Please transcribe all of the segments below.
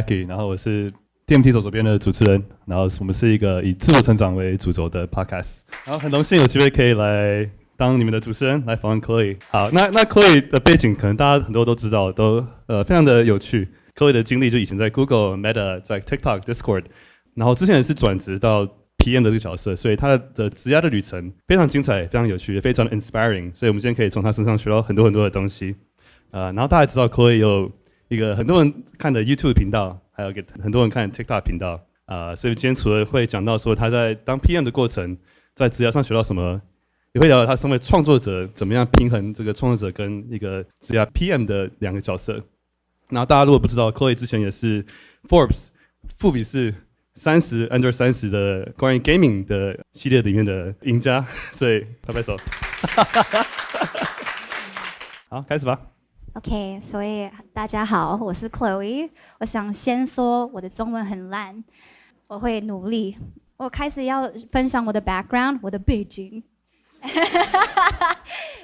Jackie， 然后我是电扶梯走左边的主持人，然后我们是一个以自我成长为主轴的 podcast， 然后很荣幸有机会可以来当你们的主持人，来访问 Chloe。好，那 Chloe 的背景可能大家很多都知道，都非常的有趣。Chloe 的经历就以前在 Google、Meta、在 TikTok、Discord， 然后之前也是转职到 PM 的这个角色，所以他的职涯的旅程非常精彩、非常有趣，也非常的 inspiring。所以我们今天可以从他身上学到很多很多的东西。然后大家知道 Chloe 有一个很多人看的 YouTube 频道，还有很多人看 TikTok 频道。所以今天除了会讲到说他在当 PM 的过程，在职涯上学到什么，也会聊到他身为创作者怎么样平衡这个创作者跟一个职涯 PM 的两个角色。然后大家如果不知道 ，Chloe 之前也是 Forbes 富比士30 Under 30的关于 Gaming 的系列里面的赢家，所以拍拍手。好，开始吧。OK， 所以大家好，我是 Chloe。我想先说我的中文很烂，我会努力。我开始要分享我的 background， 我的背景。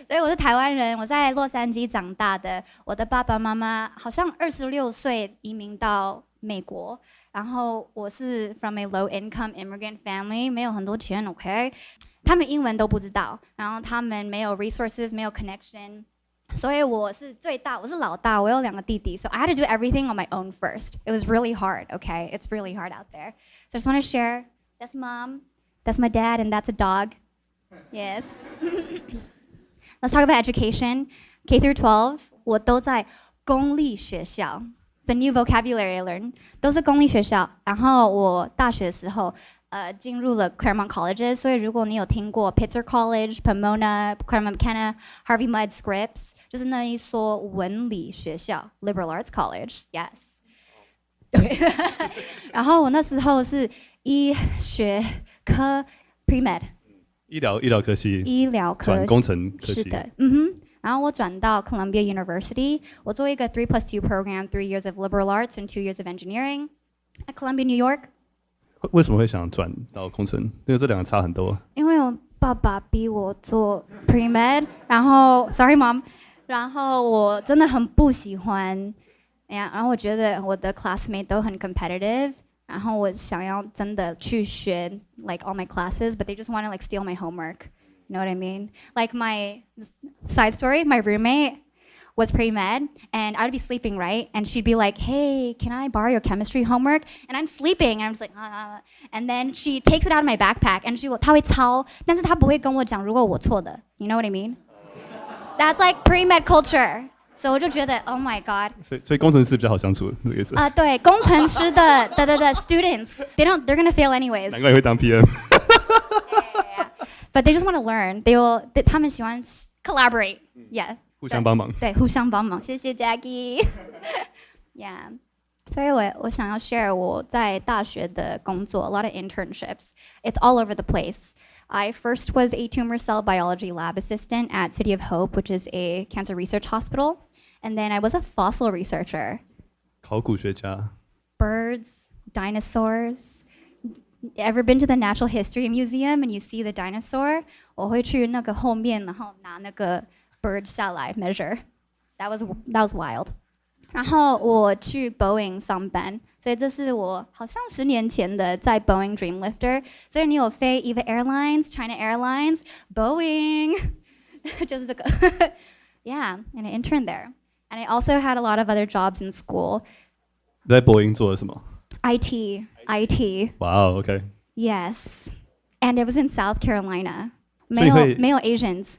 所以我是台湾人，我在洛杉矶长大的。我的爸爸妈妈好像26岁移民到美国，然后我是 from a low income immigrant family， 没有很多钱 ，OK？ 他们英文都不知道，然后他们没有 resources， 没有 connection。所以我是最大，我是老大，我有2个弟弟 ，so I had to do everything on my own first. It was really hard, okay? It's really hard out there. So I just want to share. That's mom, that's my dad, and that's a dog. Yes. Let's talk about education. K through 12, 我都在公立学校。It's a new vocabulary I learned. 都是公立学校。然后我大学的时候，进入了 Claremont Colleges， 所以如果你有听过 Pitzer College、Pomona、Claremont McKenna、Harvey Mudd、Scripps， 就是那一所文理学校 ，Liberal Arts College，yes。对。然后我那时候是医学科 pre-med。医疗科系，转工程科系。是的，然后我转到 Columbia University， 我做一个 3+2 program， 3 years of liberal arts and 2 years of engineering at Columbia, New York。为什么会想转到工程？因为这两个差很多。因为我爸爸逼我做 pre-med， 然后 sorry mom， 然后我真的很不喜欢，然后我觉得我的 classmate 都很 competitive。然后我想要真的去学 like all my classes, but they just want to like steal my homework. You know what I mean? Like my side story, my roommate was pre-med, and I'd be sleeping, right? And she'd be like, hey, can I borrow your chemistry homework? And I'm sleeping, and I'm just like, And then she takes it out of my backpack, and 她会抄，但是她不会跟我讲如果我错的。You know what I mean? That's like pre-med culture. 所以我就觉得 ，Oh my God！ 所以工程师比较好相处，这个意思。对，工程师的 students， they're gonna fail anyways。难怪你会当 PM。But they just want to learn. 他们喜欢 collaborate. Yeah. 互相帮忙。对，互相帮忙。谢谢 Jackie。Yeah. 所以我想要 share 我在大学的工作 ，a lot of internships. It's all over the place. I first was a tumor cell biology lab assistant at City of Hope, which is a cancer research hospital. And then I was a fossil researcher. 考古学家。Birds, dinosaurs. Ever been to the Natural History Museum and you see the dinosaur? 我会去那个后面，然后拿那个 bird 下来 measure. That was wild. 然后我去 Boeing 上班，所以这是我好像10年前的在 Boeing Dreamlifter。所以你有飞 EVA Airlines、China Airlines、Boeing， 就是这个。Yeah, and I interned there. And I also had a lot of other jobs in school. 在波音做了什么 ？IT. Wow, okay. Yes, and it was in South Carolina. 没有 Asians.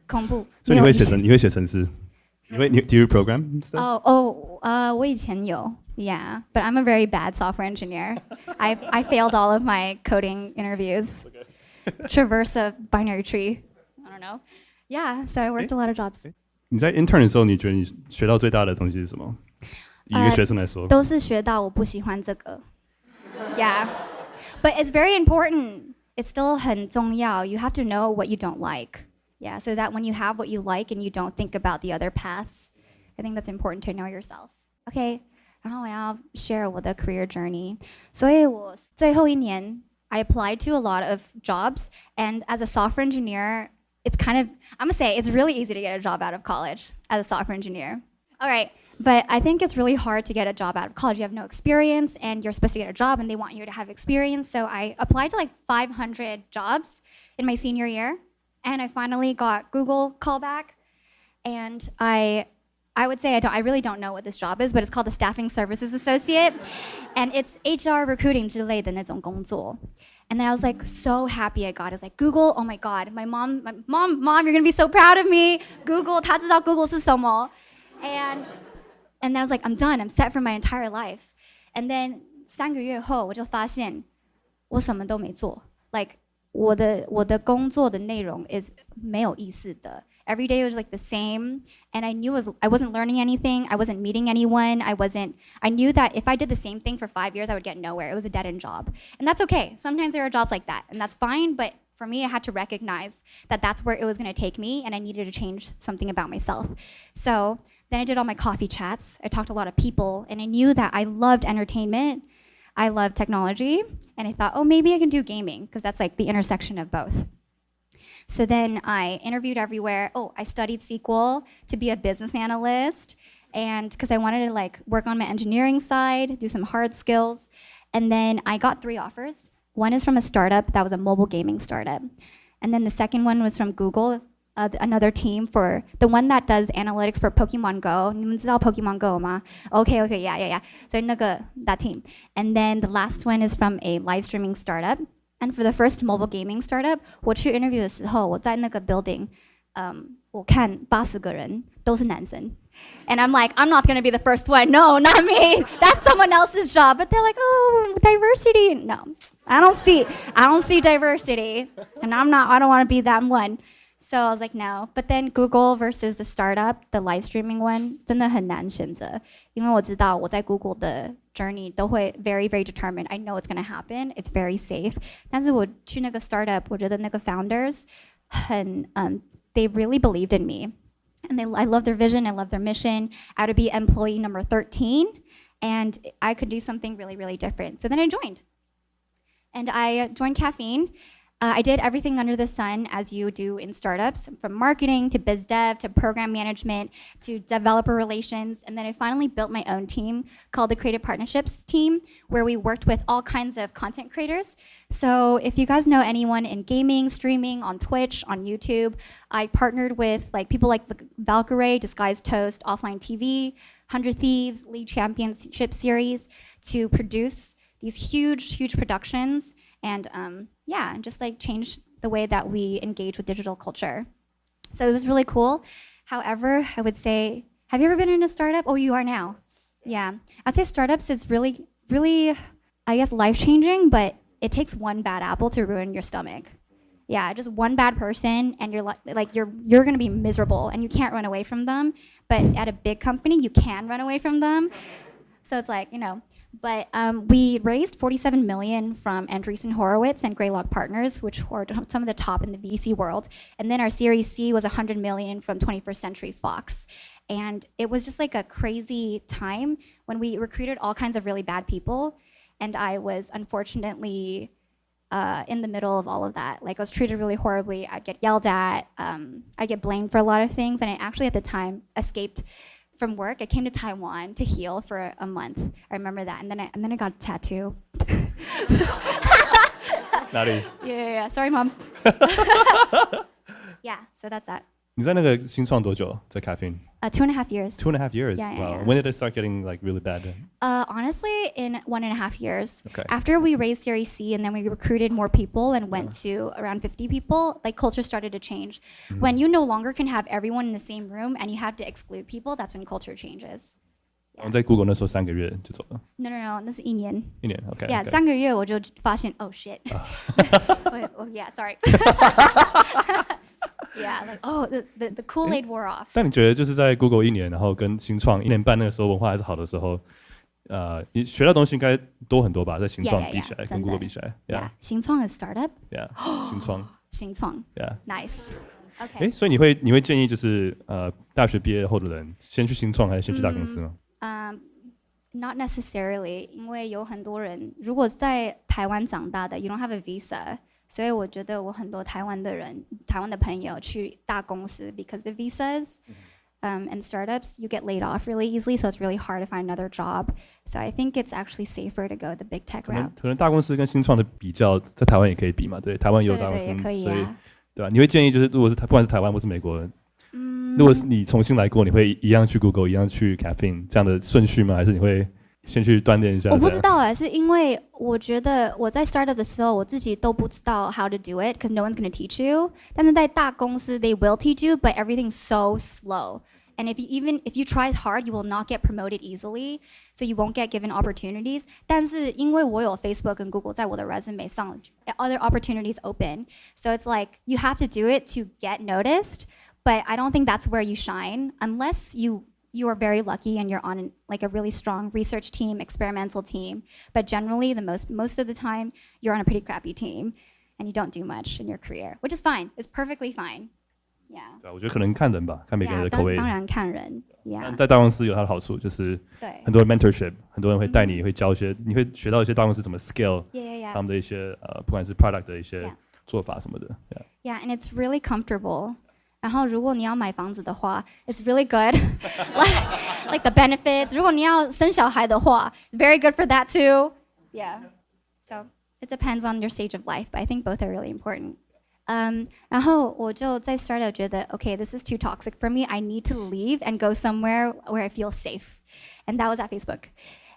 恐怖。所以你会写程式？Do you program stuff? 我以前有 Yeah, but I'm a very bad software engineer. I failed all of my coding interviews. Okay. Traverse a binary tree. I don't know. Yeah, so I worked a lot of jobs. 你在 intern 的时候，你觉得你学到最大的东西是什么？以一个学生来说，都是学到我不喜欢这个。Yeah, but it's very important. It's still 很重要. You have to know what you don't like. Yeah, so that when you have what you like and you don't think about the other paths, I think that's important to know yourself. Okay, 然后我要 share 我的 career journey. 所以我最后一年 I applied to a lot of jobs, and as a software engineer, it's kind of, I'm gonna say it's really easy to get a job out of college as a software engineer. All right, But I think it's really hard to get a job out of college. You have no experience, and you're supposed to get a job, and they want you to have experience. So I applied to like 500 jobs in my senior year, and I finally got Google callback. And I would say I really don't know what this job is, but it's called the Staffing Services Associate, and it's HR recruiting 之类的那种工作. And then I was like so happy I got it. I was like, Google, oh my God, my mom, you're gonna be so proud of me. Google, 她知道 Google 是什么. And then I was like, I'm done. I'm set for my entire life. And then 3个月后我就发现我什么都没做. Like 我的工作的内容 is 没有意思的. Every day was like the same, and I knew I wasn't learning anything. I wasn't meeting anyone. I knew that if I did the same thing for 5 years, I would get nowhere. It was a dead-end job, and that's okay. Sometimes there are jobs like that, and that's fine. But for me, I had to recognize that that's where it was going to take me, and I needed to change something about myself. So then I did all my coffee chats. I talked to a lot of people, and I knew that I loved entertainment. I loved technology, and I thought, oh, maybe I can do gaming, because that's like the intersection of both. So then I interviewed everywhere. Oh, I studied SQL to be a business analyst, and because I wanted to like work on my engineering side, do some hard skills. And then I got 3 offers. One is from a startup that was a mobile gaming startup. And then the second one was from Google, another team for the one that does analytics for Pokemon Go. 你们知道 Pokemon Go 吗? Okay, yeah. So that team. And then the last one is from a live streaming startup. And for the first mobile gaming startup, 我去 interview 的时候，我在那个 building, 我看80个人都是男生. And I'm like, I'm not going to be the first one. No, not me. That's someone else's job. But they're like, oh, diversity. No, I don't see diversity. And I don't want to be that one. So I was like, no. But then Google versus the startup, the live streaming one, 真的很难选择。因为我知道我在 Google 的 journey 都会 very, very determined. I know it's going to happen. It's very safe. 但是我去那个 startup, 我觉得那个 founders they really believed in me. And I love their vision. I love their mission. I would be employee number 13. And I could do something really, really different. So then I joined. And I joined Caffeine. I did everything under the sun as you do in startups, from marketing to biz dev to program management to developer relations. And then I finally built my own team called the Creative Partnerships team, where we worked with all kinds of content creators. So if you guys know anyone in gaming, streaming, on Twitch, on YouTube, I partnered with people like Valkyrie, Disguised Toast, Offline TV, 100 Thieves, League Championship Series to produce these huge, huge productions. And just like change the way that we engage with digital culture. So it was really cool. However, I would say, have you ever been in a startup? Oh, you are now. Yeah. I'd say startups is really, really, I guess, life-changing, but it takes one bad apple to ruin your stomach. Yeah, just one bad person, and you're gonna be miserable, and you can't run away from them. But at a big company, you can run away from them. So it's like, But we raised $47 million from Andreessen Horowitz and Greylock Partners, which were some of the top in the VC world. And then our Series C was $100 million from 21st Century Fox. And it was just like a crazy time when we recruited all kinds of really bad people. And I was unfortunately in the middle of all of that. Like I was treated really horribly. I'd get yelled at. I'd get blamed for a lot of things. And I actually at the time escaped from work. I came to Taiwan to heal for a month. I remember that. And then I got a tattoo. Naughty. Yeah. Sorry, Mom. Yeah, so that's that. 你在那个新创多久？在 Caffeine? 2.5 years. 2.5 years? Yeah, wow. yeah. When did it start getting really bad? Honestly, in 1.5 years. Okay. After we raised Series C and then we recruited more people and went to around 50 people, culture started to change. Mm-hmm. When you no longer can have everyone in the same room and you have to exclude people, that's when culture changes. 我在 Google 那时候3个月就走了。No, 那是1年。1年 ，OK。Yeah, 3个月我就发现 ，oh shit. Oh yeah, sorry. Yeah, the Kool-Aid wore off. 但你觉得就是在 Google 1年，然后跟新创1年半那个时候文化还是好的时候，你学到东西应该多很多吧？在新创比起来，跟 Google 比起来 ，Yeah， 新创是 startup。Yeah， 新创 ，Yeah， nice。OK。所以你会建议就是大学毕业后的人先去新创还是先去大公司吗？Not necessarily， 因为有很多人如果在台湾长大的 ，you don't have a visa。所以我觉得我很多台湾的朋友去大公司 because the visas and startups, you get laid off really easily, so it's really hard to find another job. So I think it's actually safer to go the big tech route. 可能大公司跟新创的比较，在台湾也可以比嘛，对，台湾也有大公司，对，也可以啊，所以对吧？你会建议就是，如果是不管是台湾或是美国人，如果是你重新来过，你会一样去 Google， 一样去 Caffeine 这样的顺序吗？还是你会先去锻炼一下？我不知道是因为我觉得我在 startup 的时候，我自己都不知道 how to do it, because no one's going to teach you. 但是在大公司 they will teach you, but everything's so slow. And if you try hard, you will not get promoted easily, so you won't get given opportunities. 但是因为我有 Facebook 跟 Google 在我的 resume 上 other opportunities open, so it's like you have to do it to get noticed, but I don't think that's where you shine unless you are very lucky and you're on like a really strong research team, experimental team. But generally, most of the time, you're on a pretty crappy team and you don't do much in your career, which is fine. It's perfectly fine. Yeah. 对，我觉得可能看人吧，看每个人的口味。当然看人。Yeah. 在大公司有它的好处，就是很多 mentorship， 很多人会带你，会教一些，你会学到一些大公司怎么 scale 他们的一些不管是 product 的一些做法什么的。Yeah, and it's really comfortable. 然后如果你要买房子的话 it's really good. like the benefits. 如果你要生小孩的话 very good for that too. Yeah. So it depends on your stage of life, but I think both are really important. 然后我就在 startup 觉得 okay, this is too toxic for me. I need to leave and go somewhere where I feel safe. And that was at Facebook.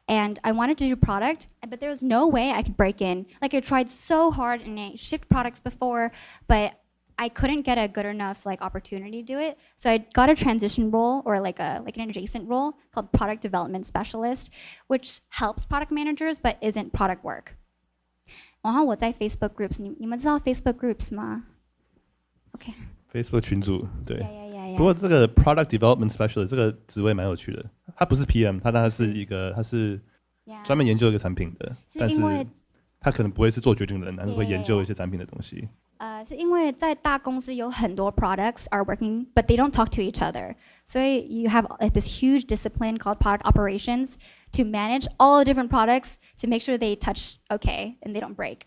And I wanted to do product, but there was no way I could break in. Like I tried so hard and I shipped products before, but I couldn't get a good enough like opportunity to do it. So I got a transition role or like an adjacent role called product development specialist, which helps product managers but isn't product work. 然后我在 Facebook groups, 你们知道 Facebook groups 吗 ？Okay. Facebook 群组，对。Yeah. 不过这个 product development specialist 这个职位蛮有趣的，他不是 PM， 他是一个他是专门研究一个产品的，但是他可能不会是做决定的人，但是会研究一些产品的东西。是因为在大公司有很多 products are working, but they don't talk to each other. 所以 you have like this huge discipline called product operations to manage all the different products to make sure they touch okay and they don't break.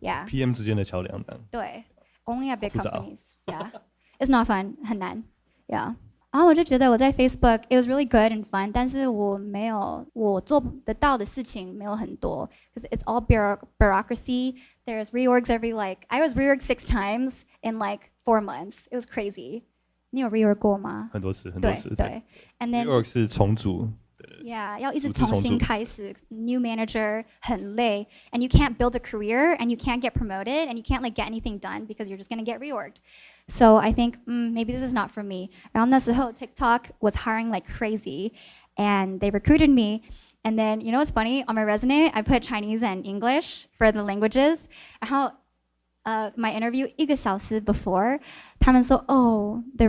Yeah. PM 之间的桥梁的。对 ，only at big companies. Yeah. It's not fun. 很难。Yeah. 然后我就觉得我在 Facebook, it was really good and fun, 但是我做得到的事情没有很多 because it's all bureaucracy. There's reorgs I was reorged 6 times in like 4 months. It was crazy. 你有 reorg 过吗？很多次。对。And then reorg 是重组。Yeah, 要一直重新开始 new manager 很累 and you can't build a career and you can't get promoted and you can't like get anything done because you're just going to get reorged. So I think maybe this is not for me. 然后那时候 TikTok was hiring like crazy and they recruited me. And then you know what's funny? On my resume, I put Chinese and English for the languages. 然后my interview 1个小时 before, 他们说 oh, the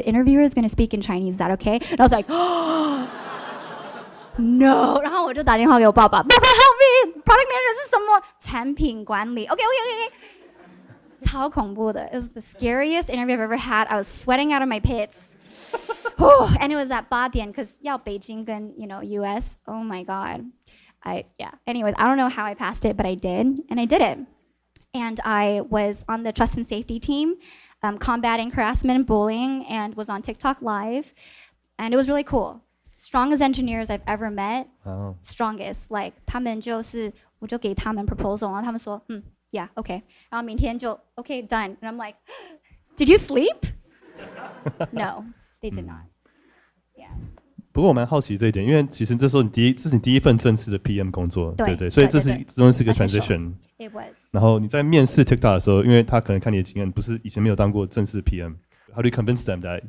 interviewer is going to speak in Chinese. Is that okay? And I was like, oh, no. 然后我就打电话给我爸爸 Papa, help me! Product manager 是什么？产品管理 Okay. 超恐怖的 It was the scariest interview I've ever had. I was sweating out of my pits. And it was at 8点 because 要北京跟 US. Oh my God. Anyways, I don't know how I passed it, but I did. And I did it. And I was on the trust and safety team, combating harassment and bullying, and was on TikTok live. And it was really cool. Strongest engineers I've ever met. Strongest. Like 他们就是我就给他们 proposal 然后他们说yeah, okay. 然后明天就 okay, done. And I'm like, did you sleep? No, they did not. Yeah. 不过我蛮好奇这一点，因为其实这是你第一份正式的 PM 工作，对，所以这真是一个 transition. It was. 然后你在面试 TikTok 的时候，因为他可能看你的经验，不是以前没有当过正式 PM。How do you convince them that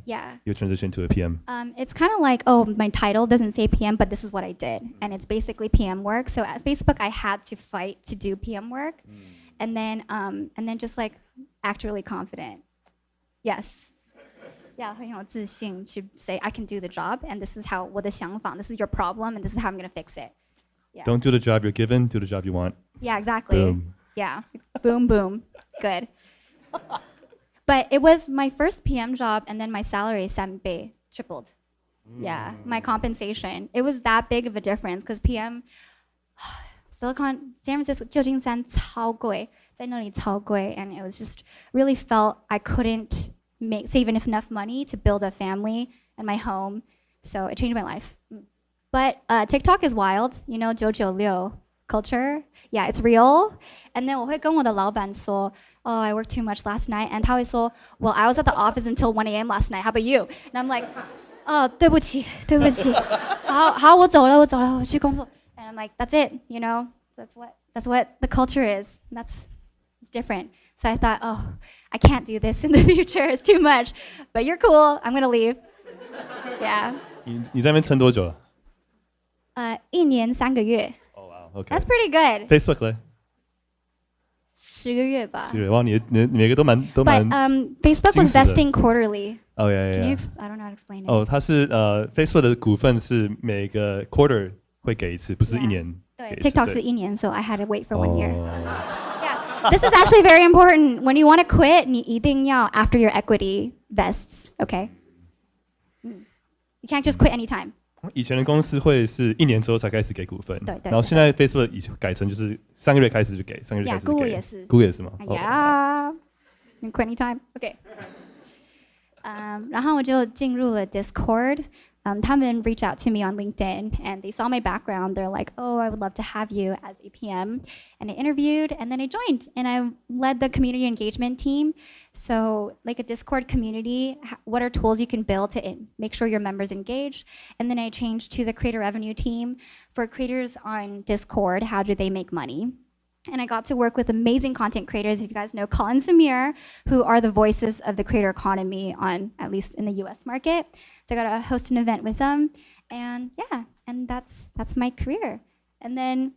you transition to a PM? It's kind of like, oh, my title doesn't say PM, but this is what I did. And it's basically PM work. So at Facebook, I had to fight to do PM work. And then just like act really confident. Yes. Yeah, 很有自信 to say I can do the job and this is how 我的想法 this is your problem and this is how I'm going to fix it. Yeah. Don't do the job you're given, do the job you want. Yeah, exactly. Boom. Yeah. Boom, boom. Good. But it was my first PM job and then my salary 3倍 tripled. Yeah, my compensation. It was that big of a difference because PM San Francisco 旧金山超贵在那里超贵 and it was just really felt I couldn't save enough money to build a family and my home. So it changed my life. But TikTok is wild, you know, 996 culture. Yeah, it's real. And then 我会跟我的老板说, oh, I worked too much last night. And 他会说, well, I was at the office until 1 a.m. last night. How about you? And I'm like, oh, 对不起. 好，我走了，我去工作. And I'm like, that's it, you know, that's what the culture is. It's different. So I thought, oh, I can't do this in the future. It's too much. But you're cool. I'm going to leave. Yeah. 你在那边撑多久了？1年3个月。Oh wow, okay. That's pretty good. Facebook 嘞？10个月吧。10个月，哇，你每个都蛮。But Facebook was vesting quarterly. Oh yeah, Can yeah. you I don't know how to explain it. 哦，它是Facebook 的股份是每个 quarter 会给一次，不是1年。对 ，TikTok 是1年 ，so I had to wait for 1 year. Yeah. This is actually very important. When you want to quit, 你一定要 after your equity vests, okay? You can't just quit anytime. 以前的公司会是1年之后才开始给股份，对，然后现在 Facebook 已经改成就是3个月开始就给，3个月开始就给。Google 也是。Google 也是吗？ Yeah. You can quit anytime. Okay. 然后我就进入了 Discord. 他们 reached out to me on LinkedIn and they saw my background. They're like, oh, I would love to have you as a PM. And I interviewed and then I joined and I led the community engagement team. So like a Discord community, what are tools you can build to make sure your members engaged? And then I changed to the creator revenue team. For creators on Discord, how do they make money? And I got to work with amazing content creators, if you guys know Colin Samir, who are the voices of the creator economy on, at least in the US market. So I got to host an event with them. And yeah, and that's my career. And then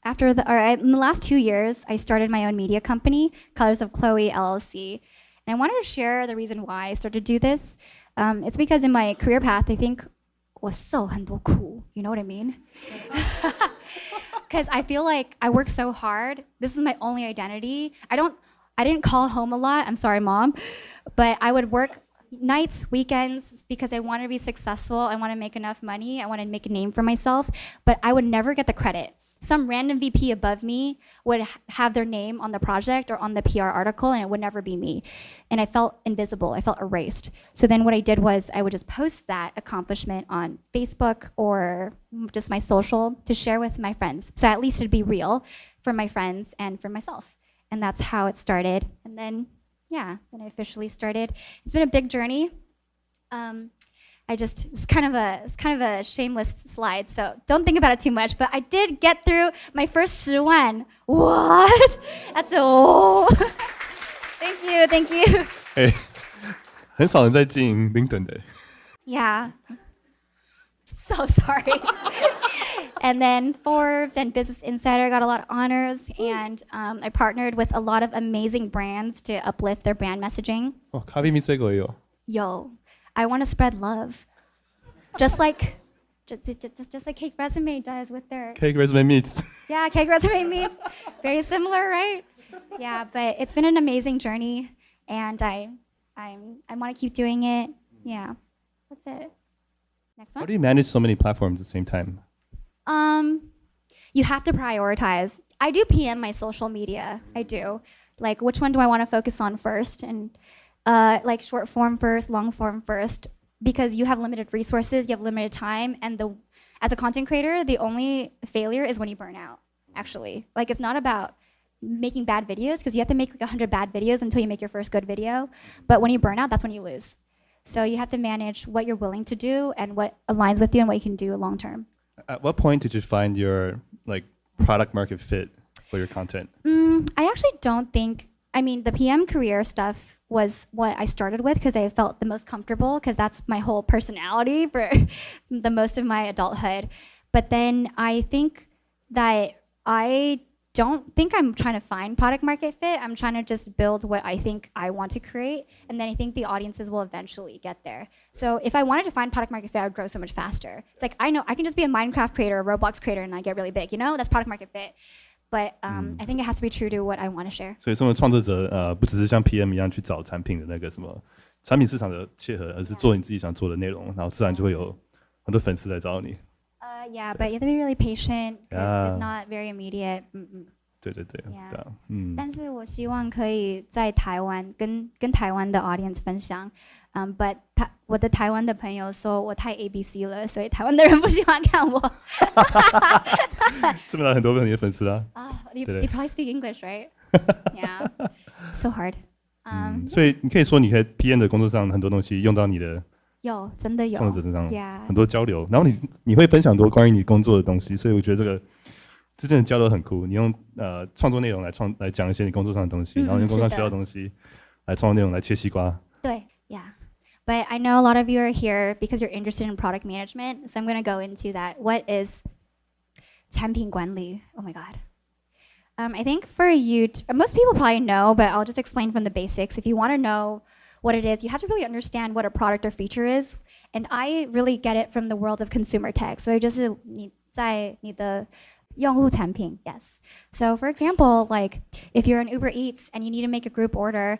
in the last 2 years, I started my own media company, Colors of Chloe LLC. And I wanted to share the reason why I started to do this. It's because in my career path, I think 我受很多苦, you know what I mean? Because I feel like I work so hard. This is my only identity. I didn't call home a lot. I'm sorry, Mom. But I would work nights, weekends, because I wanted to be successful. I want to make enough money. I want to make a name for myself. But I would never get the credit. Some random VP above me would have their name on the project or on the PR article, and it would never be me. And I felt invisible. I felt erased. So then what I did was I would just post that accomplishment on Facebook or just my social to share with my friends. So at least it'd be real for my friends and for myself. And that's how it started. And then, yeah, then I officially started. It's been a big journey. It's kind of a shameless slide, so don't think about it too much. But I did get through my first 10万. What? That's Thank you. 很少人在经营 LinkedIn 的。Yeah. So sorry. And then Forbes and Business Insider got a lot of honors, and I partnered with a lot of amazing brands to uplift their brand messaging. 哦，咖啡蜜水果也有。Yo. I want to spread love, just like Cake Resume does with their Cake Resume Meets. Yeah, Cake Resume Meets. Very similar, right? Yeah, but it's been an amazing journey, and I want to keep doing it. Yeah, that's it. Next one. How do you manage so many platforms at the same time? You have to prioritize. I do PM my social media. I do. Like, which one do I want to focus on first? And like short form first, long form first, because you have limited resources, you have limited time, and as a content creator, the only failure is when you burn out, actually. Like, it's not about making bad videos, because you have to make like 100 bad videos until you make your first good video, but when you burn out, that's when you lose. So you have to manage what you're willing to do and what aligns with you and what you can do long term. At what point did you find your like product market fit for your content? I actually don't think, the PM career stuff was what I started with because I felt the most comfortable, because that's my whole personality for the most of my adulthood. But then I think that I don't think I'm trying to find product market fit. I'm trying to just build what I think I want to create. And then I think the audiences will eventually get there. So if I wanted to find product market fit, I would grow so much faster. It's like, I know I can just be a Minecraft creator, a Roblox creator, and I get really big, That's product market fit. But I think it has to be true to what I want to share. 所以，身为创作者，不只是像 PM 一样去找产品的那个什么产品市场的切合，而是做你自己想做的内容，然后自然就会有很多粉丝来找你。Yeah, but you have to be really patient because it's not very immediate. 对对对，对啊，但是我希望可以在台湾跟台湾的 audience 分享 But 我的台湾的朋友说我太 ABC 了，所以台湾的人不喜欢看我。这么来很多你的粉丝啊。They probably speak English, right? Yeah, so hard. 所以你可以说你在 PM 的工作上很多东西用到你的真的有创作者身上， Yeah. 很多交流，然后你会分享很多关于你工作的东西，所以我觉得这个之间的交流很酷。你用创作内容来讲一些你工作上的东西，然后用工作上学到的东西来创作内容来切西瓜。对 Yeah.But I know a lot of you are here because you're interested in product management, so I'm going to go into that. What is 产品管理? Oh my God. I think for you, most people probably know, but I'll just explain from the basics. If you want to know what it is, you have to really understand what a product or feature is. And I really get it from the world of consumer tech. 所以就是你在你的用户产品 yes. So for example, like if you're on Uber Eats and you need to make a group order,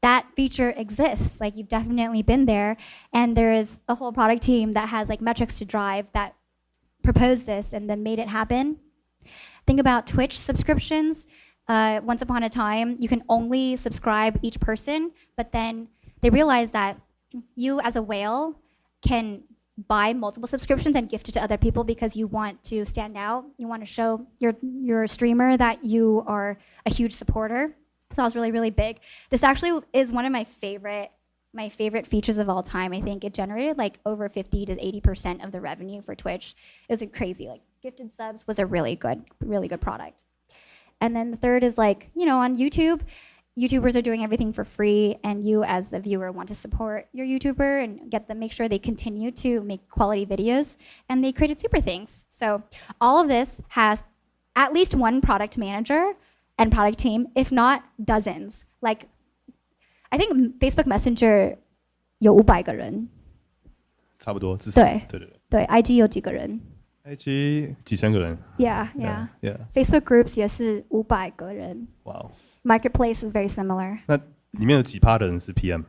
that feature exists. Like you've definitely been there, and there is a whole product team that has like metrics to drive that proposed this and then made it happen. Think about Twitch subscriptions. Once upon a time, you can only subscribe each person, but then they realized that you as a whale can buy multiple subscriptions and gift it to other people because you want to stand out. You want to show your streamer that you are a huge supporter. So that was really, really big. This actually is one of my favorite features of all time. I think it generated like over 50 to 80% of the revenue for Twitch. It was crazy. Like gifted subs was a really good product. And then the third is like, on YouTube, YouTubers are doing everything for free, and you as the viewer want to support your YouTuber and make sure they continue to make quality videos, and they created super things. So all of this has at least one product manager and product team, if not dozens. Like, I think Facebook Messenger 有500个人，差不多，至少对 IG 有几个人 ？IG 几千个人。Yeah. Facebook Groups 也是500个人。Wow. Marketplace is very similar. 那里面有几%的人是 PM？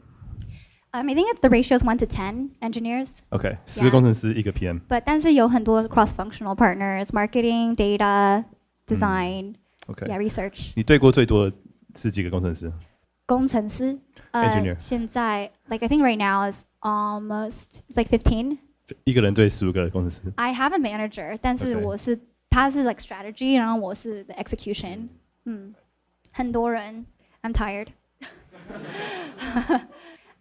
I think the ratio is 1 to 10 engineers. OK， 10个工程师1个 PM。但是有很多 cross-functional partners, marketing, data, design.Okay. Yeah, research. 你对过最多的是几个工程师？工程师 Engineer. 现在 like I think right now is almost it's like 15. 一个人对15个工程师。I have a manager, 但是他是 like strategy, 然后我是 the execution. 很多人 I'm tired.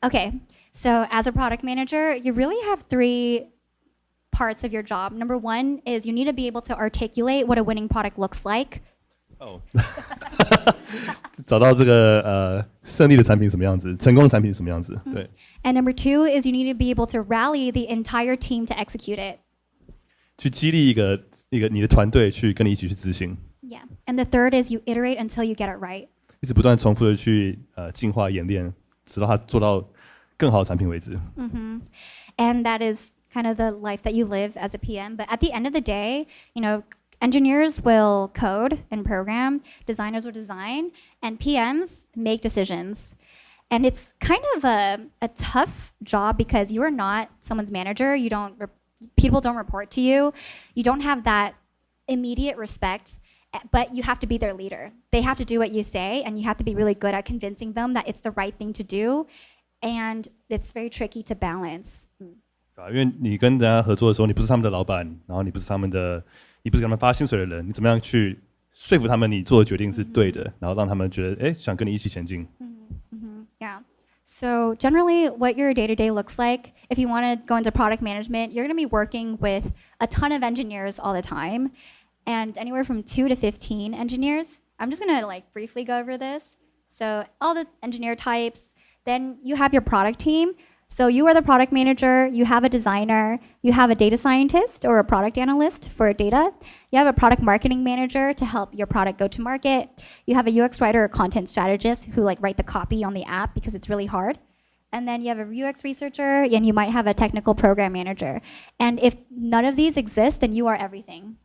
Okay, so as a product manager, you really have 3 parts of your job. Number 1 is you need to be able to articulate what a winning product looks like. 找到这个胜利的产品什么样子，成功的产品什么样子，对。And number 2 is you need to be able to rally the entire team to execute it. 去激励一个你的团队去跟你一起去执行。Yeah, and the third is you iterate until you get it right. 一直不断重复的去进化演练，直到它做到更好的产品为止。And that is kind of the life that you live as a PM. But at the end of the day, engineers will code and program, designers will design, and PMs make decisions. And it's kind of a tough job because you are not someone's manager. People don't report to you. You don't have that immediate respect, but you have to be their leader. They have to do what you say, and you have to be really good at convincing them that it's the right thing to do. And it's very tricky to balance. 因为你跟人家合作的时候，你不是他们的老板，然后你不是给他们发薪水的人，你怎么样去说服他们你做的决定是对的，然后让他们觉得想跟你一起前进。Yeah. So generally what your day-to-day looks like, if you want to go into product management, you're going to be working with a ton of engineers all the time, and anywhere from 2 to 15 engineers. I'm just going to briefly go over this. So all the engineer types, then you have your product team. So you are the product manager, you have a designer, you have a data scientist or a product analyst for data. You have a product marketing manager to help your product go to market. You have a UX writer or content strategist who write the copy on the app because it's really hard. And then you have a UX researcher, and you might have a technical program manager. And if none of these exist, then you are everything,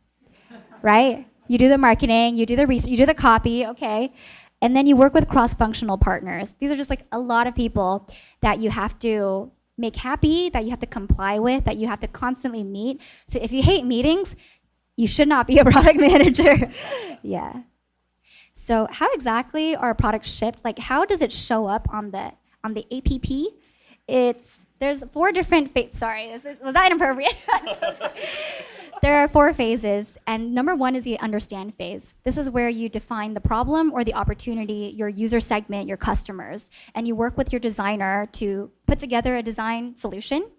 right? You do the marketing, you do the research, you do the copy, okay. And then you work with cross-functional partners. These are just a lot of people that you have to make happy, that you have to comply with, that you have to constantly meet. So if you hate meetings, you should not be a product manager. Yeah. So how exactly are products shipped? How does it show up on the APP? There's 4 different phases. Sorry, was that inappropriate? There are 4 phases, and number 1 is the understand phase. This is where you define the problem or the opportunity, your user segment, your customers, and you work with your designer to put together a design solution.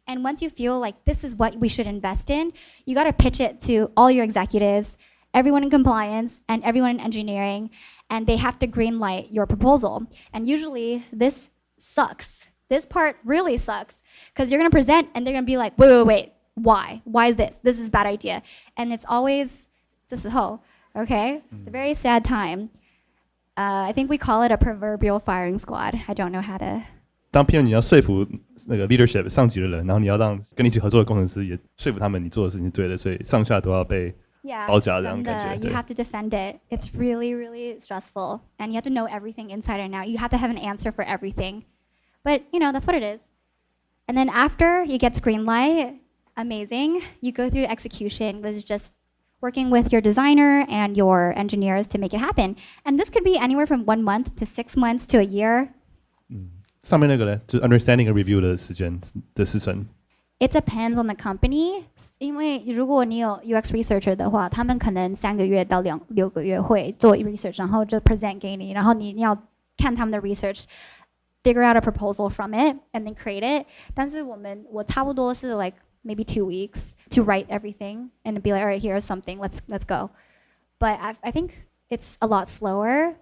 And once you feel like this is what we should invest in, you got to pitch it to all your executives, everyone in compliance, and everyone in engineering, and they have to greenlight your proposal. And usually this sucks. This part really sucks because you're going to present and they're going to be like, wait, why? Why is this? This is a bad idea. And it's always, 这时候, okay? It's a very sad time. I think we call it a proverbial firing squad. I don't know how to. 当 PM 你要说服那个 leadership 上级的人，然后你要让跟你一起合作的工程师也说服他们你做的事情是对的，所以上下都要被包夹这样的感觉。You have to defend it. It's really, really stressful. And you have to know everything inside and out. You have to have an answer for everything. But, that's what it is. And then after you get green light, amazing. You go through execution, which is just working with your designer and your engineers to make it happen. And this could be anywhere from 1 month to 6 months to a year. 上面那个呢，就是 understanding and review 的时程。It depends on the company. 因为如果你有 UX researcher 的话，他们可能3个月到6个月会做 research， 然后就 present 给你，然后你要看他们的 research。Figure out a proposal from it and then create it. 但是我差不多是 like maybe 2 weeks to write everything and be like, all right, here's something, let's go. But I think it's a lot slower.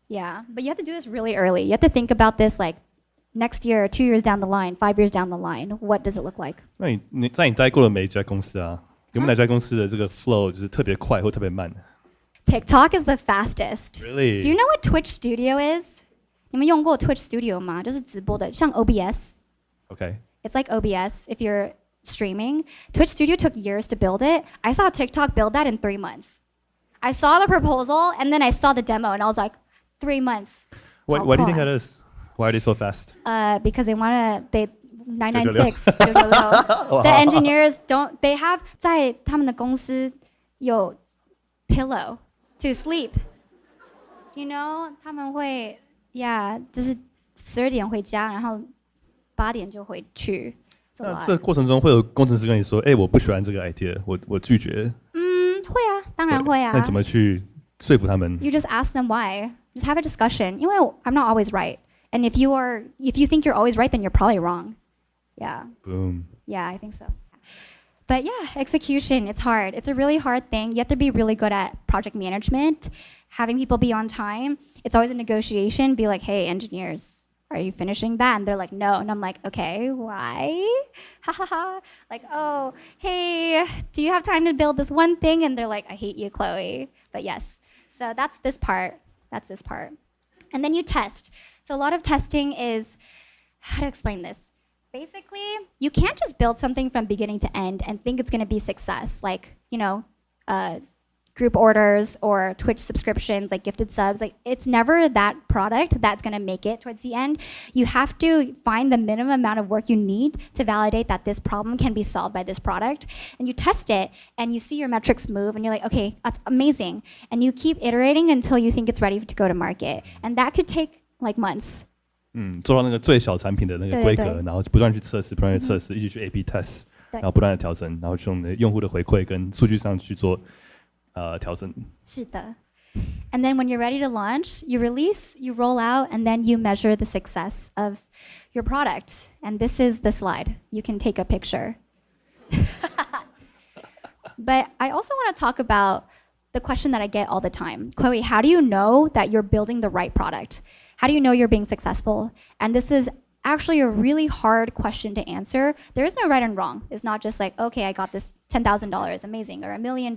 Yeah, but you have to do this really early. You have to think about this like next year, 2 years down the line, 5 years down the line. What does it look like? 那你在你待过的每一家公司啊，有没有哪家公司的这个 flow 就是特别快或特别慢？ TikTok is the fastest. Really? Do you know what Twitch Studio is? 你们用过 Twitch Studio 吗？就是直播的，像 OBS. Okay. It's like OBS if you're streaming. Twitch Studio took years to build it. I saw TikTok build that in 3 months. I saw the proposal and then I saw the demo and I was like, 3 months. Why do you think that is? Why are they so fast? Because they 996. The engineers they have 在他们的公司有 pillow to sleep. 他们会就是12点回家，然后8点就回去。那这个过程中会有工程师跟你说，我不喜欢这个 idea， 我拒绝。会啊，当然会啊。那你怎么去说服他们？ You just ask them why. Just have a discussion. 因为 I'm not always right. And if you think you're always right, then you're probably wrong. Yeah. Boom. Yeah, I think so. But yeah, execution, it's hard. It's a really hard thing. You have to be really good at project management, having people be on time. It's always a negotiation. Be like, hey, engineers, are you finishing that? And they're like, no. And I'm like, okay, why? Ha ha ha. Like, oh, hey, do you have time to build this one thing? And they're like, I hate you, Chloe. But yes, so that's this part. And then you test. So a lot of testing is, how to explain this? Basically, you can't just build something from beginning to end and think it's going to be success. Like, group orders or Twitch subscriptions, like gifted subs. Like, it's never that product that's going to make it towards the end. You have to find the minimum amount of work you need to validate that this problem can be solved by this product. And you test it and you see your metrics move and you're like, okay, that's amazing. And you keep iterating until you think it's ready to go to market. And that could take like months. 做到那个最小产品的那个规格，然后不断去测试，一起去 A/B test， 然后不断的调整，然后去用用户的回馈跟数据上去做调整。是的。And then when you're ready to launch, you release, you roll out, and then you measure the success of your product. And this is the slide. You can take a picture. But I also want to talk about the question that I get all the time. Chloe, how do you know that you're building the right product? How do you know you're being successful? And this is actually a really hard question to answer. There is no right and wrong. It's not just like, okay, I got this $10,000, amazing, or $1 million,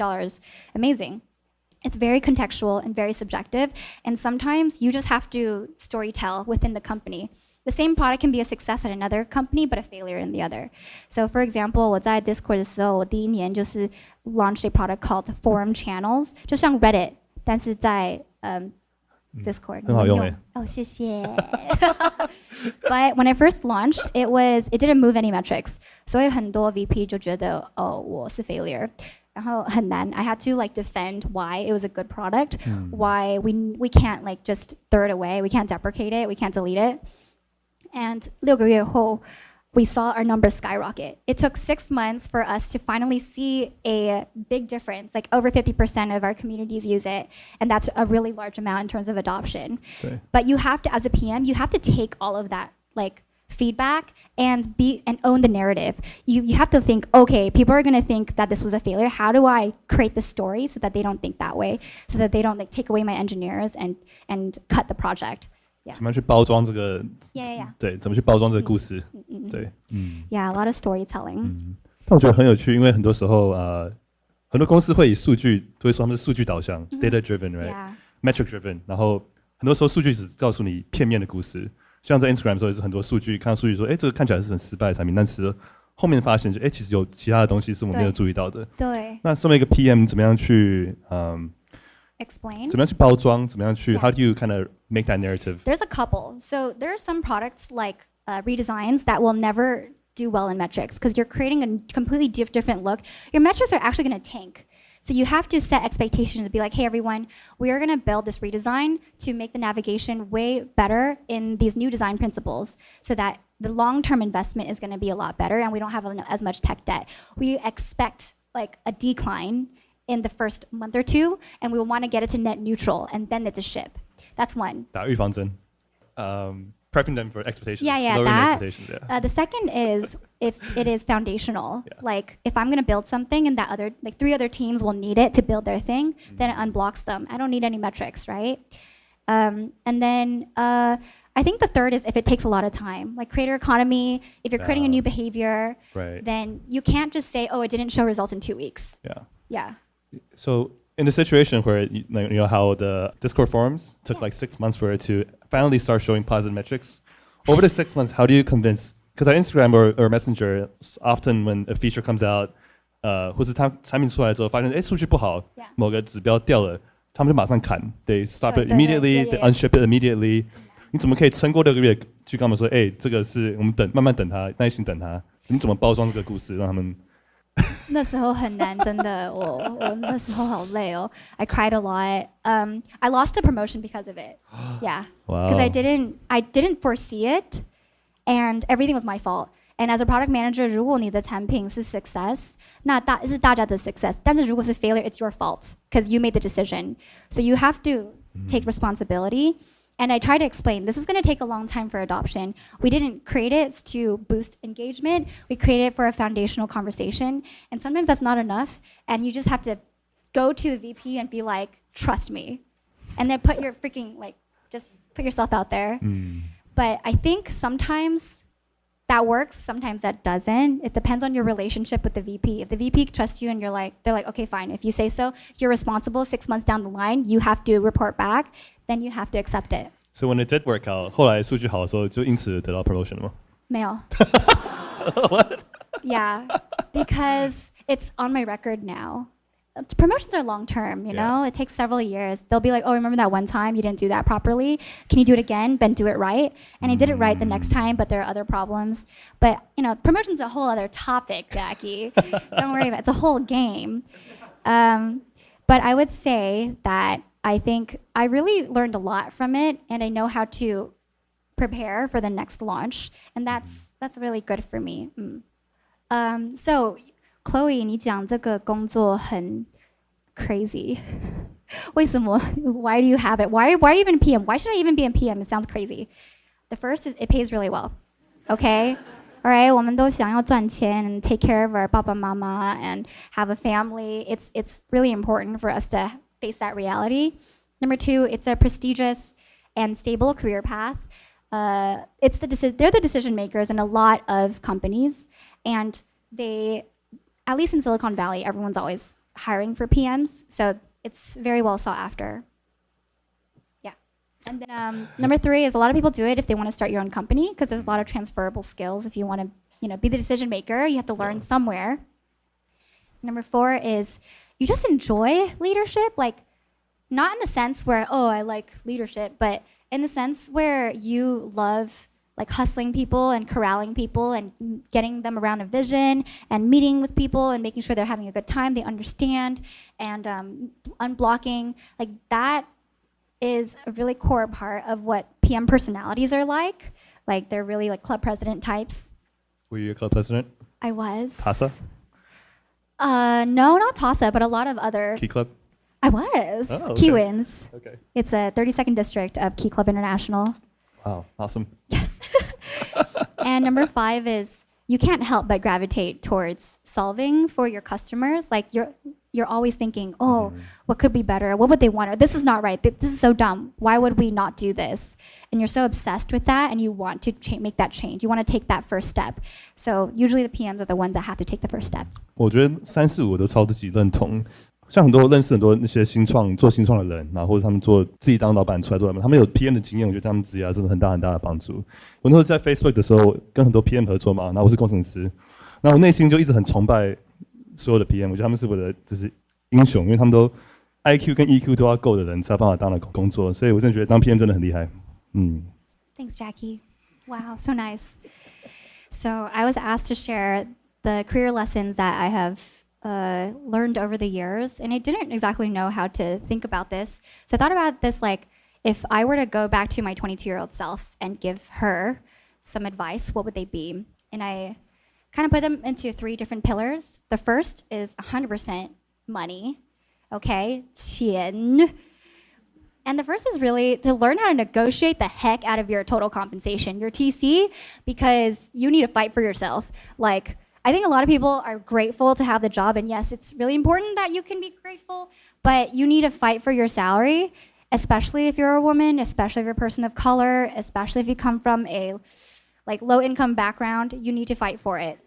amazing. It's very contextual and very subjective. And sometimes you just have to storytell within the company. The same product can be a success at another company, but a failure in the other. So for example, 我在 Discord 的时候，我第一年就是 launched a product called Forum Channels, 就像 Reddit, 但是在Discord. 很好用耶。哦，谢谢。But when I first launched, it didn't move any metrics. 所以很多 VP 就觉得，我是 failure. 然后很难. I had to like defend why it was a good product, why we can't like just throw it away, we can't deprecate it, we can't delete it. And 6个月后 we saw our numbers skyrocket. It took 6 months for us to finally see a big difference. Like over 50% of our communities use it, and that's a really large amount in terms of adoption. But you have to, as a PM, you have to take all of that like feedback and own the narrative. You have to think, okay, people are going to think that this was a failure. How do I create the story so that they don't think that way, so that they don't like take away my engineers and cut the project? 怎么样去包装这个 Yeah. 对，怎么去包装这个故事 对 Yeah, a lot of storytelling. 但我觉得很有趣，因为很多时候很多公司会以数据，都会说他们是数据导向 data driven right Yeah. metric driven， 然后很多时候数据只告诉你片面的故事，像在 Instagram 的时候也是很多数据，看到数据说这个看起来是很失败的产品，但是后面发现就其实有其他的东西是我们没有注意到的。对，那身为一个 PM 怎么样去explain? 怎么样去包装，怎么样去 Yeah. how do you kind of make that narrative? There's a couple. So there are some products like redesigns that will never do well in metrics because you're creating a completely different look. Your metrics are actually going to tank. So you have to set expectations to be like, hey, everyone, we are going to build this redesign to make the navigation way better in these new design principles so that the long-term investment is going to be a lot better and we don't have as much tech debt. We expect like a decline in the first month or two, and we want to get it to net neutral, and then it's a ship. That's one. 打预防针，prepping them for expectations. Yeah, lowering that. expectations. Yeah. The second is if it is foundational. Yeah. Like if I'm going to build something and like 3 other teams will need it to build their thing, then it unblocks them. I don't need any metrics, right? And then I think the third is if it takes a lot of time. Like creator economy, if you're creating a new behavior, right. then you can't just say, oh, it didn't show results in 2 weeks. Yeah. So in the situation where you know how the Discord forums took like 6 months for it to finally start showing positive metrics, over the 6 months, how do you convince? Because on Instagram or Messenger, often when a feature comes out, 或是它产品出来之后，发现数据不好，某个指标掉了，他们就马上砍 ，they stop it immediately, they unship it immediately. 你怎么可以撑过6个月去跟他们说，这个是我们慢慢等它，耐心等它？你怎么包装这个故事，让他们？那时候很难，真的，我那时候好累哦。I cried a lot. I lost a promotion because of it. Yeah. Wow. Because I didn't foresee it, and everything was my fault. And as a product manager, 如果你的产品是 success, 那是大家的 success. 但是如果是 failure, it's your fault because you made the decision. So you have to take responsibility. And I try to explain, this is going to take a long time for adoption. We didn't create it to boost engagement. We created it for a foundational conversation. And sometimes that's not enough. And you just have to go to the VP and be like, trust me. And then put your just put yourself out there. But I think sometimes that works, sometimes that doesn't. It depends on your relationship with the VP. If the VP trusts you and they're like, okay, fine. If you say so, you're responsible 6 months down the line, you have to report back. Then you have to accept it. So when it did work out, 后来数据好的时候，就因此得到 promotion 了吗？没有。What? Yeah, because it's on my record now. Promotions are long term, you know? It takes several years. They'll be like, oh, remember that one time you didn't do that properly? Can you do it again? Then do it right. And I did it right the next time, but there are other problems. But, promotion's a whole other topic, Jackie. Don't worry about it. It's a whole game. But I would say that I think I really learned a lot from it, and I know how to prepare for the next launch, and that's really good for me. So, Chloe, 你讲这个工作很 crazy. 为什么? Why do you have it? Why are you even PM? Why should I even be in PM? It sounds crazy. The first is it pays really well. Okay? All right, 我们都想要赚钱 and take care of our 爸爸妈妈 and have a family. It's really important for us to face that reality. Number 2, it's a prestigious and stable career path. They're the decision makers in a lot of companies, and at least in Silicon Valley, everyone's always hiring for PMs, so it's very well sought after. Yeah. And then number 3 is a lot of people do it if they want to start your own company, because there's a lot of transferable skills. If you want to, be the decision maker, you have to learn somewhere. Number 4 is you just enjoy leadership, like not in the sense where, oh, I like leadership, but in the sense where you love like hustling people and corralling people and getting them around a vision and meeting with people and making sure they're having a good time, they understand, and unblocking. Like that is a really core part of what PM personalities are like. Like they're really like club president types. Were you a club president? I was. TASA? No, not TASA, but a lot of other. Key Club? I was. Oh, okay. Key Wins. Okay. It's a 32nd district of Key Club International. Wow, awesome. Yes. And number 5 is you can't help but gravitate towards solving for your customers. Like you're always thinking, oh, what could be better? What would they want? Or this is not right. This is so dumb. Why would we not do this? And you're so obsessed with that, and you want to make that change. You want to take that first step. So usually the PMs are the ones that have to take the first step. 我觉得3、4、5都超自己认同。像认识很多那些做新创的人，然后或者他们自己当老板出来做老板，他们有 PM 的经验，我觉得他们职业真的很大很大的帮助。我那时候在 Facebook 的时候，跟很多 PM 合作嘛，然后我是工程师，然后我内心就一直很崇拜所有的 PM， 我觉得他们是我的就是英雄，因为他们都 IQ 跟 EQ 都要够的人才有办法当了工作，所以我真的觉得当 PM 真的很厉害。Thanks, Jackie. Wow, so nice. So I was asked to share the career lessons that I have learned over the years, and I didn't exactly know how to think about this. So I thought about this like, if I were to go back to my 22-year-old self and give her some advice, what would they be? And I kind of put them into 3 different pillars. The first is 100% money, okay? 钱. And the first is really to learn how to negotiate the heck out of your total compensation, your TC, because you need to fight for yourself. Like, I think a lot of people are grateful to have the job, and yes, it's really important that you can be grateful, but you need to fight for your salary, especially if you're a woman, especially if you're a person of color, especially if you come from a like low-income background, you need to fight for it.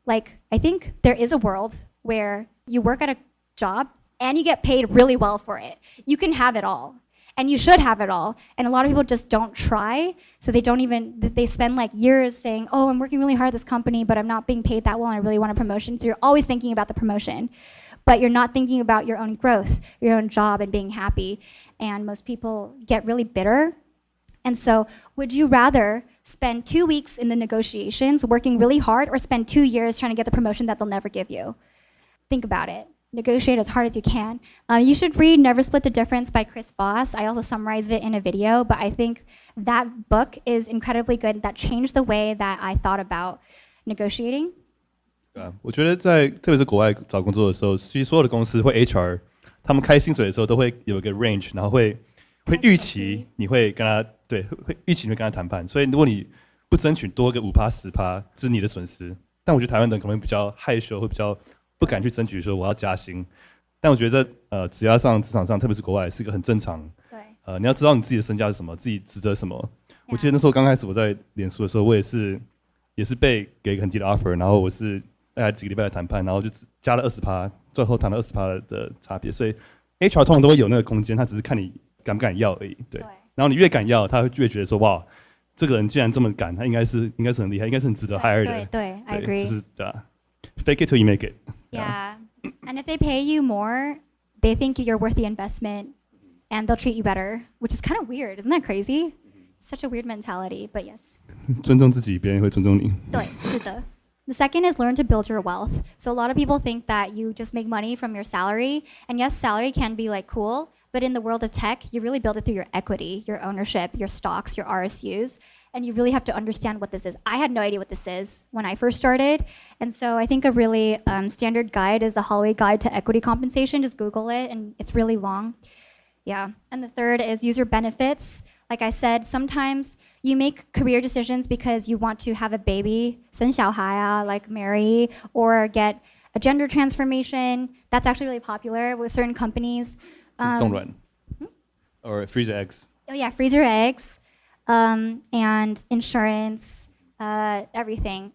Like, I think there is a world where you work at a job and you get paid really well for it. You can have it all. And you should have it all. And a lot of people just don't try. So they spend like years saying, oh, I'm working really hard at this company, but I'm not being paid that well and I really want a promotion. So you're always thinking about the promotion, but you're not thinking about your own growth, your own job and being happy. And most people get really bitter. And so would you rather spend 2 weeks in the negotiations working really hard or spend 2 years trying to get the promotion that they'll never give you? Think about it. Negotiate as hard as you can. You should read Never Split the Difference by Chris Voss. I also summarized it in a video, but I think that book is incredibly good. That changed the way that I thought about negotiating. 我觉得特别是国外找工作的时候，其实所有的公司会 HR， 他们开薪水的时候都会有一个 range， 然后会预期你会跟他会预期你会跟他谈判。所以如果你不争取多个5%、10%，这是你的损失。但我觉得台湾人可能比较害羞，会比较不敢去争取说我要加薪，但我觉得在职场上，特别是国外，是一个很正常。对。你要知道你自己的身价是什么，自己值得什么。我记得那时候刚开始我在脸书的时候，我也是被给一个很低的 offer， 然后我是几个礼拜的谈判，然后就加了20%，最后谈了20%的差别。所以 HR 通常都会有那个空间，他只是看你敢不敢要而已。对。然后你越敢要，他会越觉得说哇，这个人既然这么敢，他应该是很厉害，应该是很值得 hire 的。对 I agree。就是对啊 ，fake it till you make it。Yeah, and if they pay you more, they think you're worth the investment, and they'll treat you better, which is kind of weird. Isn't that crazy? Such a weird mentality, but yes. 尊重自己，别人会尊重你。对，是的。The second is learn to build your wealth. So a lot of people think that you just make money from your salary, and yes, salary can be like cool, but in the world of tech, you really build it through your equity, your ownership, your stocks, your RSUs. And you really have to understand what this is. I had no idea what this is when I first started. And so I think a really standard guide is the Holloway Guide to Equity Compensation. Just Google it, and it's really long. Yeah. And the third is user benefits. Like I said, sometimes you make career decisions because you want to have a baby, 生小孩啊, like marry, or get a gender transformation. That's actually really popular with certain companies. 冻卵. Or freeze your eggs. Oh yeah, freeze your eggs. And insurance, everything.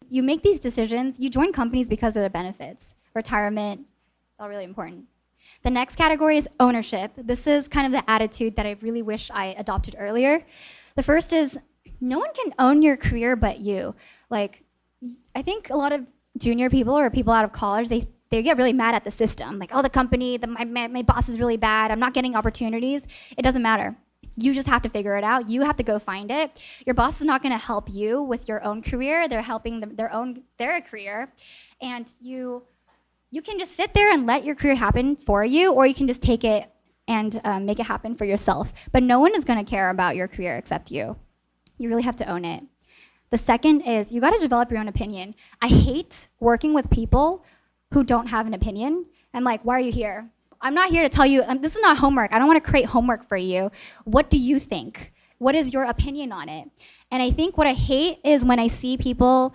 You make these decisions, you join companies because of their benefits. Retirement, it's all really important. The next category is ownership. This is kind of the attitude that I really wish I adopted earlier. The first is no one can own your career but you. Like, I think a lot of junior people or people out of college, they get really mad at the system. Like, oh, the company, my boss is really bad. I'm not getting opportunities. It doesn't matter. You just have to figure it out. You have to go find it. Your boss is not going to help you with your own career. They're helping their career. And you can just sit there and let your career happen for you, or you can just take it and make it happen for yourself. But no one is going to care about your career except you. You really have to own it. The second is you got to develop your own opinion. I hate working with people who don't have an opinion. I'm like, why are you here? I'm not here to tell you, this is not homework. I don't want to create homework for you. What do you think? What is your opinion on it? And I think what I hate is when I see people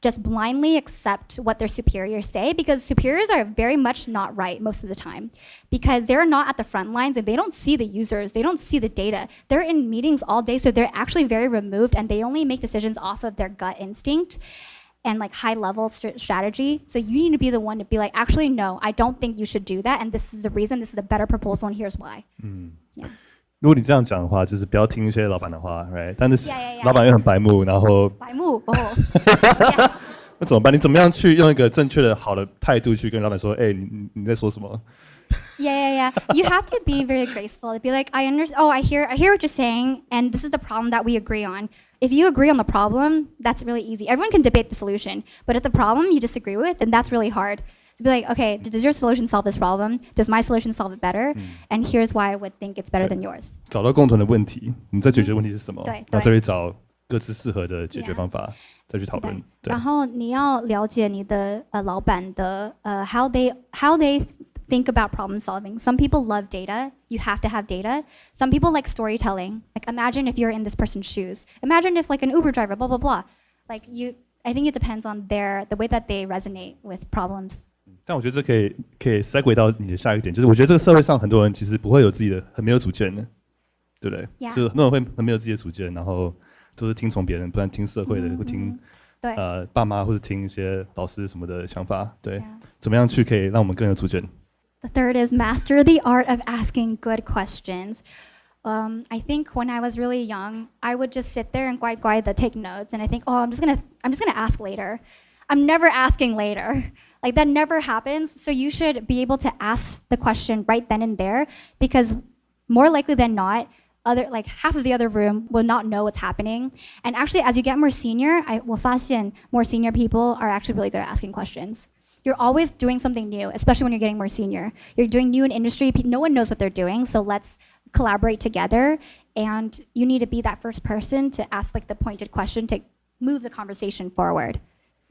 just blindly accept what their superiors say, because superiors are very much not right most of the time, because they're not at the front lines and they don't see the users, they don't see the data. They're in meetings all day, so they're actually very removed and they only make decisions off of their gut instinct and like high level strategy. So you need to be the one to be like, actually, no, I don't think you should do that. And this is the reason, this is a better proposal and here's why. Yeah. 如果你这样讲的话，就是不要听一些老板的话 ，right？ 但是 Yeah. 老板又很白目，然后白目哦，yes. 那怎么办？你怎么样去用一个正确的、好的态度去跟老板说，哎，你在说什么？ Yeah. You have to be very graceful. To be like, I understand. Oh, I hear what you're saying, and this is the problem that we agree on. If you agree on the problem, that's really easy. Everyone can debate the solution, but if the problem you disagree with, then that's really hard. To be like, okay, does your solution solve this problem? Does my solution solve it better? And here's why I would think it's better than yours. 找到共同的问题，你再解决问题是什么？对，然后再去找各自适合的解决方法，再去讨论。然后你要了解你的老板的how they think about problem solving. Some people love data. You have to have data. Some people like storytelling. Like imagine if you're in this person's shoes. Imagine if like an Uber driver, blah blah blah. Like I think it depends on the way that they resonate with problems. 但我觉得这可以segue到你的下一个点，就是我觉得这个社会上很多人其实不会有自己的很没有主见的，对不对？ Yeah. 就是很多人会很没有自己的主见，然后都是听从别人，不然听社会的，会听爸妈或者听一些老师什么的想法，对， Yeah. 怎么样去可以让我们更有主见？ The third is master the art of asking good questions. I think when I was really young, I would just sit there and乖乖的 take notes, and I think, oh, I'm just gonna ask later. I'm never asking later. Like that never happens. So you should be able to ask the question right then and there, because more likely than not, half of the other room will not know what's happening. And actually, as you get more senior, I will find more senior people are actually really good at asking questions. You're always doing something new, especially when you're getting more senior. You're doing new in industry. No one knows what they're doing, so let's collaborate together. And you need to be that first person to ask like the pointed question to move the conversation forward.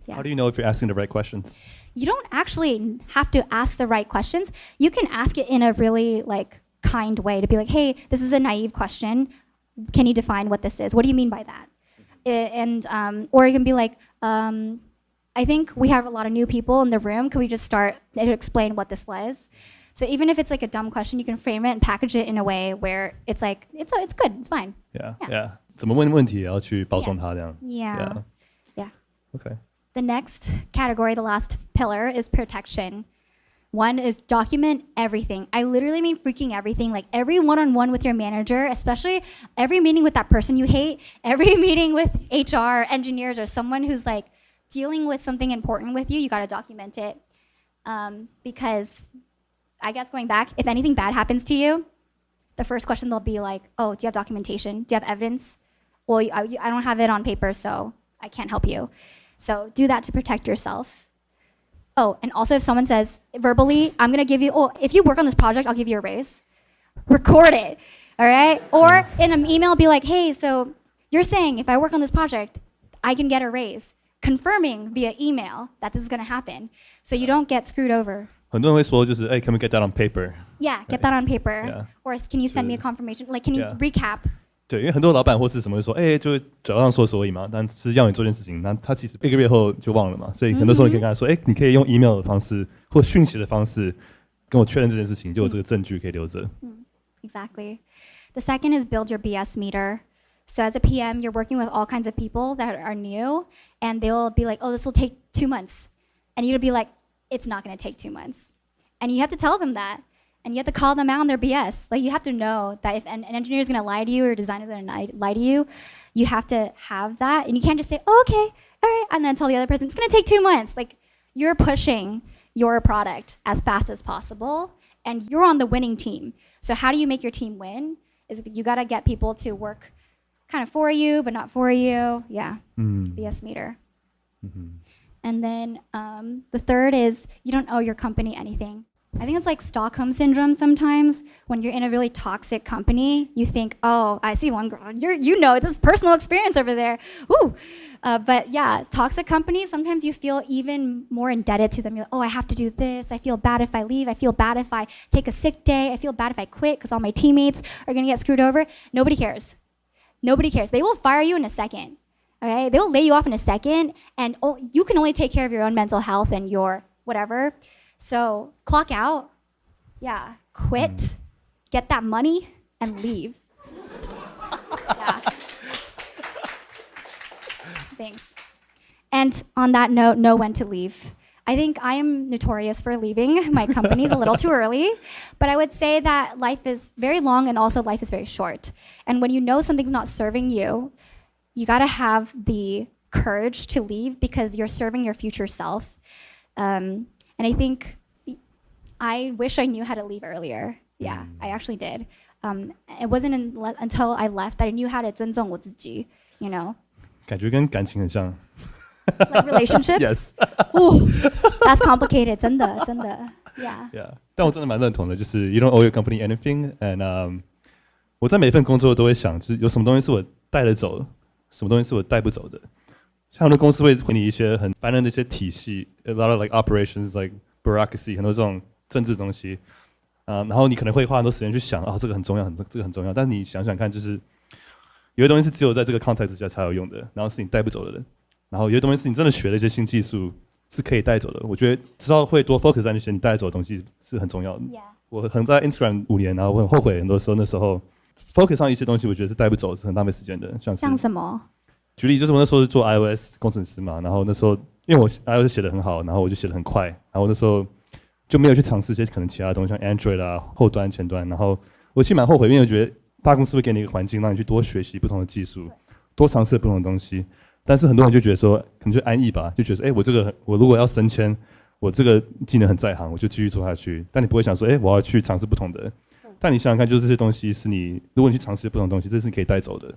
Yeah. How do you know if you're asking the right questions? You don't actually have to ask the right questions. You can ask it in a really like kind way to be like, hey, this is a naive question. Can you define what this is? What do you mean by that? And or you can be like, I think we have a lot of new people in the room. Could we just start to explain what this was? So even if it's like a dumb question, you can frame it and package it in a way where it's like, it's good, it's fine. Yeah. 怎么问问题也要去包装它这样。Yeah. Okay. The next category, the last pillar, is protection. One is document everything. I literally mean freaking everything, like every one-on-one with your manager, especially every meeting with that person you hate, every meeting with HR, engineers, or someone who's like dealing with something important with you, you gotta document it. Because I guess going back, if anything bad happens to you, the first question they'll be like, oh, do you have documentation? Do you have evidence? Well, I don't have it on paper, so I can't help you. So do that to protect yourself. Oh, and also if someone says verbally, I'm gonna give you, if you work on this project, I'll give you a raise. Record it, all right? Or in an email, be like, hey, so you're saying if I work on this project, I can get a raise. Confirming via email that this is gonna happen, so you don't get screwed over. 很多人会说就是，can we get that on paper? Yeah, get that on paper. Yeah. Or can you send me a confirmation? Like, can you recap? 对，因为很多老板或是什么会说，就嘴上说所以嘛，但是要你做件事情，那他其实1个月后就忘了嘛，所以很多时候你可以跟他说，你可以用 email 的方式或讯息的方式跟我确认这件事情，就有这个证据可以留着。Exactly. The second is build your BS meter. So as a PM, you're working with all kinds of people that are new, and they'll be like, oh, this will take 2 months. And you'll be like, it's not gonna take 2 months. And you have to tell them that. And you have to call them out on their BS. Like you have to know that if an engineer is gonna lie to you or a designer is gonna lie to you, you have to have that. And you can't just say, oh, okay, all right, and then tell the other person, it's gonna take 2 months. Like you're pushing your product as fast as possible, and you're on the winning team. So how do you make your team win? Is you gotta get people to work kind of for you, but not for you. Yeah, BS meter. And then the third is you don't owe your company anything. I think it's like Stockholm syndrome sometimes. When you're in a really toxic company, you think, oh, I see one girl. You know, this is personal experience over there. Ooh. But yeah, toxic companies, sometimes you feel even more indebted to them. You're like, oh, I have to do this. I feel bad if I leave. I feel bad if I take a sick day. I feel bad if I quit because all my teammates are going to get screwed over. Nobody cares. Nobody cares. They will fire you in a second. Okay? They will lay you off in a second. And you can only take care of your own mental health and your whatever. So clock out, yeah, quit, get that money, and leave. Yeah. Thanks. And on that note, know when to leave. I think I am notorious for leaving my companies a little too early, but I would say that life is very long and also life is very short. And when you know something's not serving you, you gotta have the courage to leave because you're serving your future self. And I think I wish I knew how to leave earlier. Yeah, I actually did. It wasn't until I left that I knew how to 尊重我自己, you know? 感觉跟感情很像。Like relationships? Yes. Ooh, that's complicated. 真的 Yeah. Yeah. 但我真的蛮认同的，就是 you don't owe your company anything. And 我在每一份工作都会想，就是有什么东西是我带得走的，什么东西是我带不走的。像很多公司会给你一些很烦人的一些体系 ，a lot of like operations, like bureaucracy， 很多这种政治东西，然后你可能会花很多时间去想，这个很重要，这个很重要。但你想想看，就是有些东西是只有在这个 context 之下才有用的，然后是你带不走的人，然后有些东西是你真的学了一些新技术是可以带走的。我觉得知道会多 focus 在那些你带走的东西是很重要的。Yeah. 我可能在 Instagram 5年，然后我很后悔很多时候那时候 focus 上一些东西，我觉得是带不走，是很浪费时间的。像什么？举例就是我那时候是做 iOS 工程师嘛，然后那时候因为我 iOS 写得很好，然后我就写得很快，然后那时候就没有去尝试一些可能其他的东西，像 Android 啊、后端、前端，然后我其实蛮后悔，因为我觉得大公司会给你一个环境，让你去多学习不同的技术，多尝试不同的东西。但是很多人就觉得说，可能就安逸吧，就觉得我如果要升迁，我这个技能很在行，我就继续做下去。但你不会想说，我要去尝试不同的。但你想想看，就是这些东西是你，如果你去尝试不同的东西，这是你可以带走的。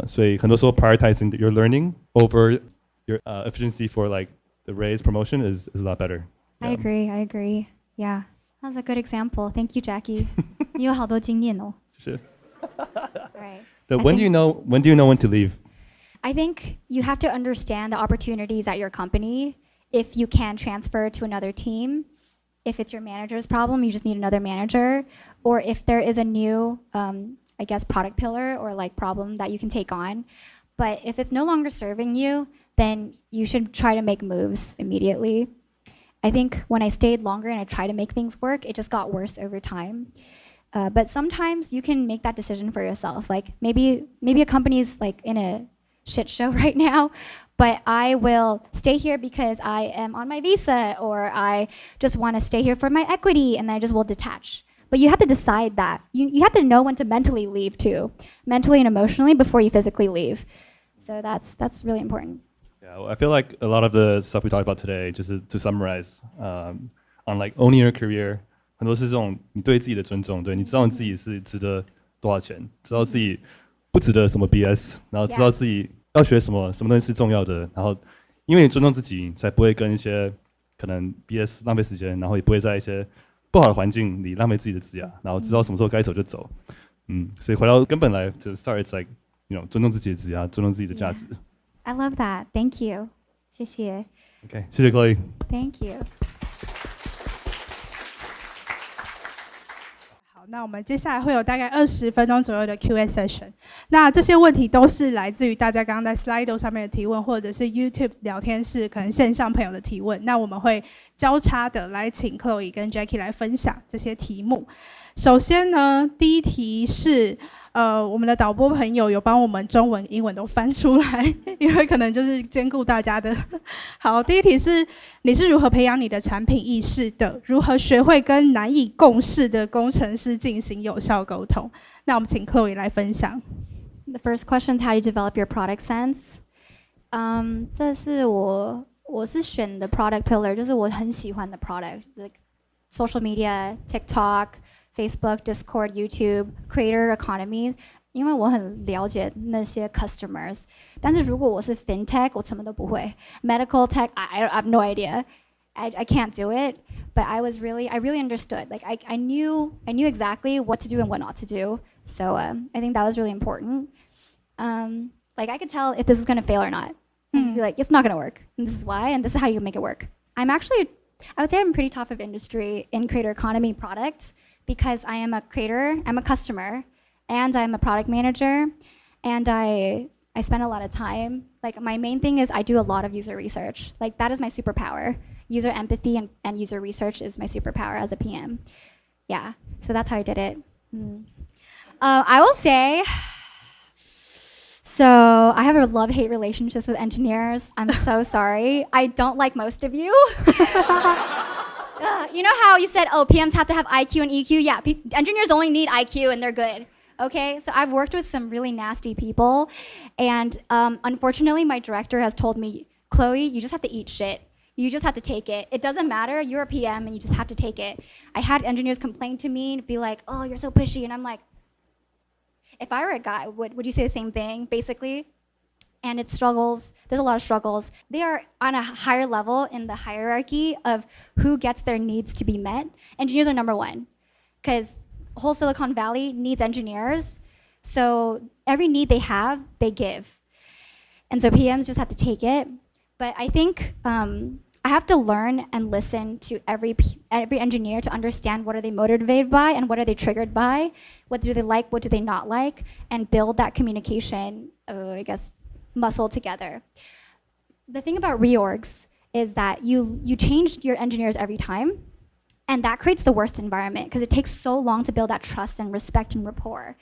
所以很多时候 prioritizing your learning over your efficiency for like the raise promotion is a lot better. I agree. Yeah, that's a good example. Thank you, Jackie. 你有好多经验哦。谢谢。Right. When do you know when to leave? I think you have to understand the opportunities at your company. If you can transfer to another team, if it's your manager's problem, you just need another manager. Or if there is a new, I guess, product pillar or like problem that you can take on. But if it's no longer serving you, then you should try to make moves immediately. I think when I stayed longer and I tried to make things work, it just got worse over time. But sometimes you can make that decision for yourself. Like maybe a company's like in a shit show right now, but I will stay here because I am on my visa, or I just want to stay here for my equity, and I just will detach. But you have to decide that. You have to know when to mentally leave too, mentally and emotionally, before you physically leave. So that's really important. Yeah, well, I feel like a lot of the stuff we talked about today, just to summarize, on like owning your career, 很多是这种你对自己的尊重，对你知道你自己是值得多少钱，知道自己不值得什么 BS， 然后知道自己要学什么东西是重要的，然后因为你尊重自己，你才不会跟一些可能 BS 浪费时间，然后也不会在一些不好的环境里浪费自己的职涯，然后知道什么时候该走就走。所以回到根本来，就 start it's like尊重自己的职涯，尊重自己的价值。I love that. Thank you. 谢谢。OK， 谢谢 Chloe。Thank you. 那我们接下来会有大概20分钟左右的 Q&A session。那这些问题都是来自于大家刚刚在 Slido 上面的提问，或者是 YouTube 聊天室可能线上朋友的提问。那我们会交叉的来请 Chloe 跟 Jackie 来分享这些题目。首先呢，第一题是我们的导播朋友有帮我们中文、英文都翻出来，因为可能就是兼顾大家的。好，第一题是你是如何培养你的产品意识的？如何学会跟难以共事的工程师进行有效沟通？那我们请 Chloe 来分享。The first question is how do you develop your product sense? 这是我是选的 product pillar， 就是我很喜欢的 product， like social media, TikTok。Facebook, Discord, YouTube, Creator Economy， 因为我很了解那些 customers。但是如果我是 FinTech， 我什么都不会。Medical Tech, I have no idea. I can't do it. But I really understood. Like I knew exactly what to do and what not to do. So I think that was really important. Like I could tell if this is gonna fail or not. I'd just be like, it's not gonna work. And this is why, and this is how you make it work. I would say I'm pretty top of industry in creator economy product because I am a creator, I'm a customer, and I'm a product manager, and I spend a lot of time. Like my main thing is I do a lot of user research. Like that is my superpower. User empathy and user research is my superpower as a PM. Yeah, so that's how I did it. I will say, so I have a love-hate relationship with engineers. I'm so sorry. I don't like most of you. You know how you said, oh, PMs have to have IQ and EQ? Yeah, engineers only need IQ and they're good. Okay, so I've worked with some really nasty people, and unfortunately, my director has told me, Chloe, you just have to eat shit. You just have to take it. It doesn't matter, you're a PM and you just have to take it. I had engineers complain to me and be like, oh, you're so pushy, and I'm like, if I were a guy, would you say the same thing, basically? And it struggles, there's a lot of struggles. They are on a higher level in the hierarchy of who gets their needs to be met. Engineers are number one, because whole Silicon Valley needs engineers, so every need they have, they give. And so PMs just have to take it. But I think I have to learn and listen to every engineer to understand what are they motivated by and what are they triggered by, what do they like, what do they not like, and build that communication, muscle together. The thing about reorgs is that you change your engineers every time, and that creates the worst environment because it takes so long to build that trust and respect and rapport.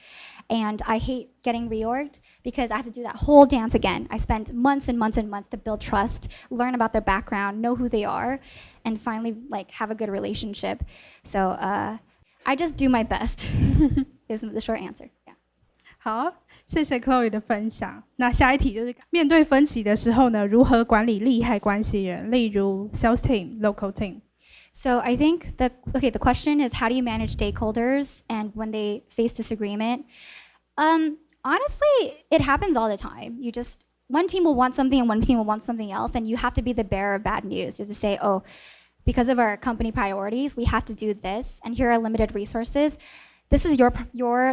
And I hate getting reorged because I have to do that whole dance again. I spent months and months and months to build trust, learn about their background, know who they are, and finally have a good relationship. So I just do my best is the short answer. Yeah. 好，谢谢 Chloe 的分享。那下一题就是面对分歧的时候呢，如何管理利害关系人，例如 sales team, local team。So I think the question is, how do you manage stakeholders and when they face disagreement? Honestly, it happens all the time. One team will want something and one team will want something else, and you have to be the bearer of bad news. Just to say, oh, because of our company priorities, we have to do this, and here are limited resources. This is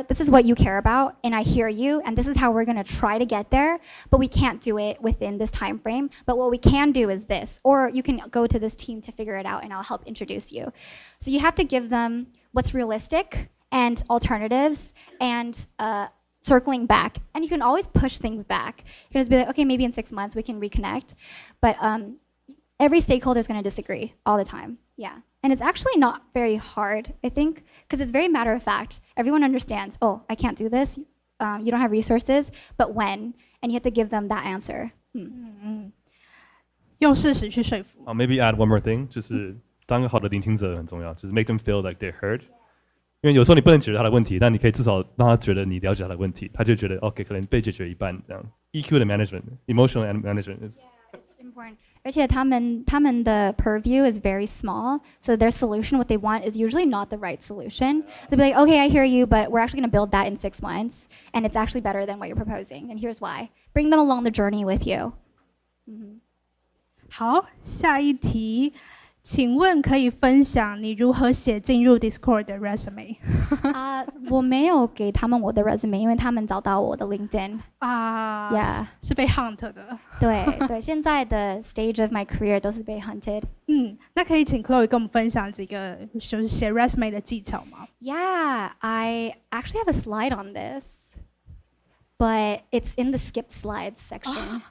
this is what you care about, and I hear you, and this is how we're gonna try to get there, but we can't do it within this time frame. But what we can do is this, or you can go to this team to figure it out, and I'll help introduce you. So you have to give them what's realistic and alternatives and circling back. And you can always push things back. You can just be like, okay, maybe in 6 months we can reconnect. But every stakeholder is gonna disagree all the time, yeah. And it's actually not very hard, I think, because it's very matter of fact. Everyone understands, oh, I can't do this, you don't have resources, but when? And you have to give them that answer. 用事实去说服。Maybe add one more thing， 就是当个好的聆听者很重要，就是 make them feel like they're heard。因为有时候你不能解决他的问题，但你可以至少让他觉得你了解他的问题，他就觉得 OK， 可能被解决一半这样。EQ 的 management，emotional management is. Yeah, it's important. 而且他们的 purview is very small, so their solution, what they want, is usually not the right solution. They'll be like, okay, I hear you, but we're actually going to build that in 6 months, and it's actually better than what you're proposing, and here's why. Bring them along the journey with you. 好，下一题，请问可以分享你如何写进入 Discord 的 resume？ 我没有给他们我的 resume， 因为他们找到我的 LinkedIn。Yeah， 是被 hunt 的。对，现在的 stage of my career 都是被 hunted。那可以请 Chloe 跟我们分享几个就是写 resume 的技巧吗？ Yeah, I actually have a slide on this, but it's in the skipped slides section.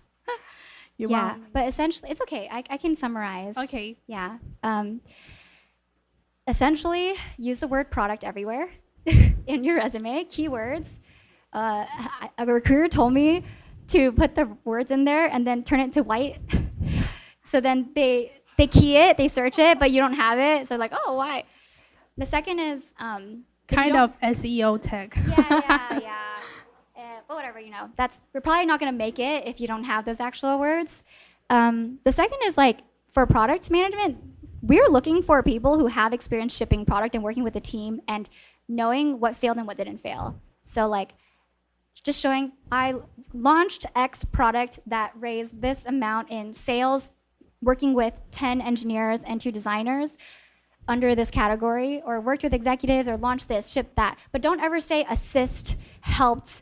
Yeah, but essentially, it's okay. I can summarize. Okay. Yeah. Essentially, use the word product everywhere in your resume, keywords. A recruiter told me to put the words in there and then turn it to white. So then they key it, they search it, but you don't have it. So like, oh, why? The second is... kind of SEO tech. Yeah. But whatever, we're probably not going to make it if you don't have those actual words. The second is for product management, we're looking for people who have experience shipping product and working with a team and knowing what failed and what didn't fail. So just showing I launched X product that raised this amount in sales working with 10 engineers and 2 designers under this category, or worked with executives, or launched this, shipped that. But don't ever say assist, helped,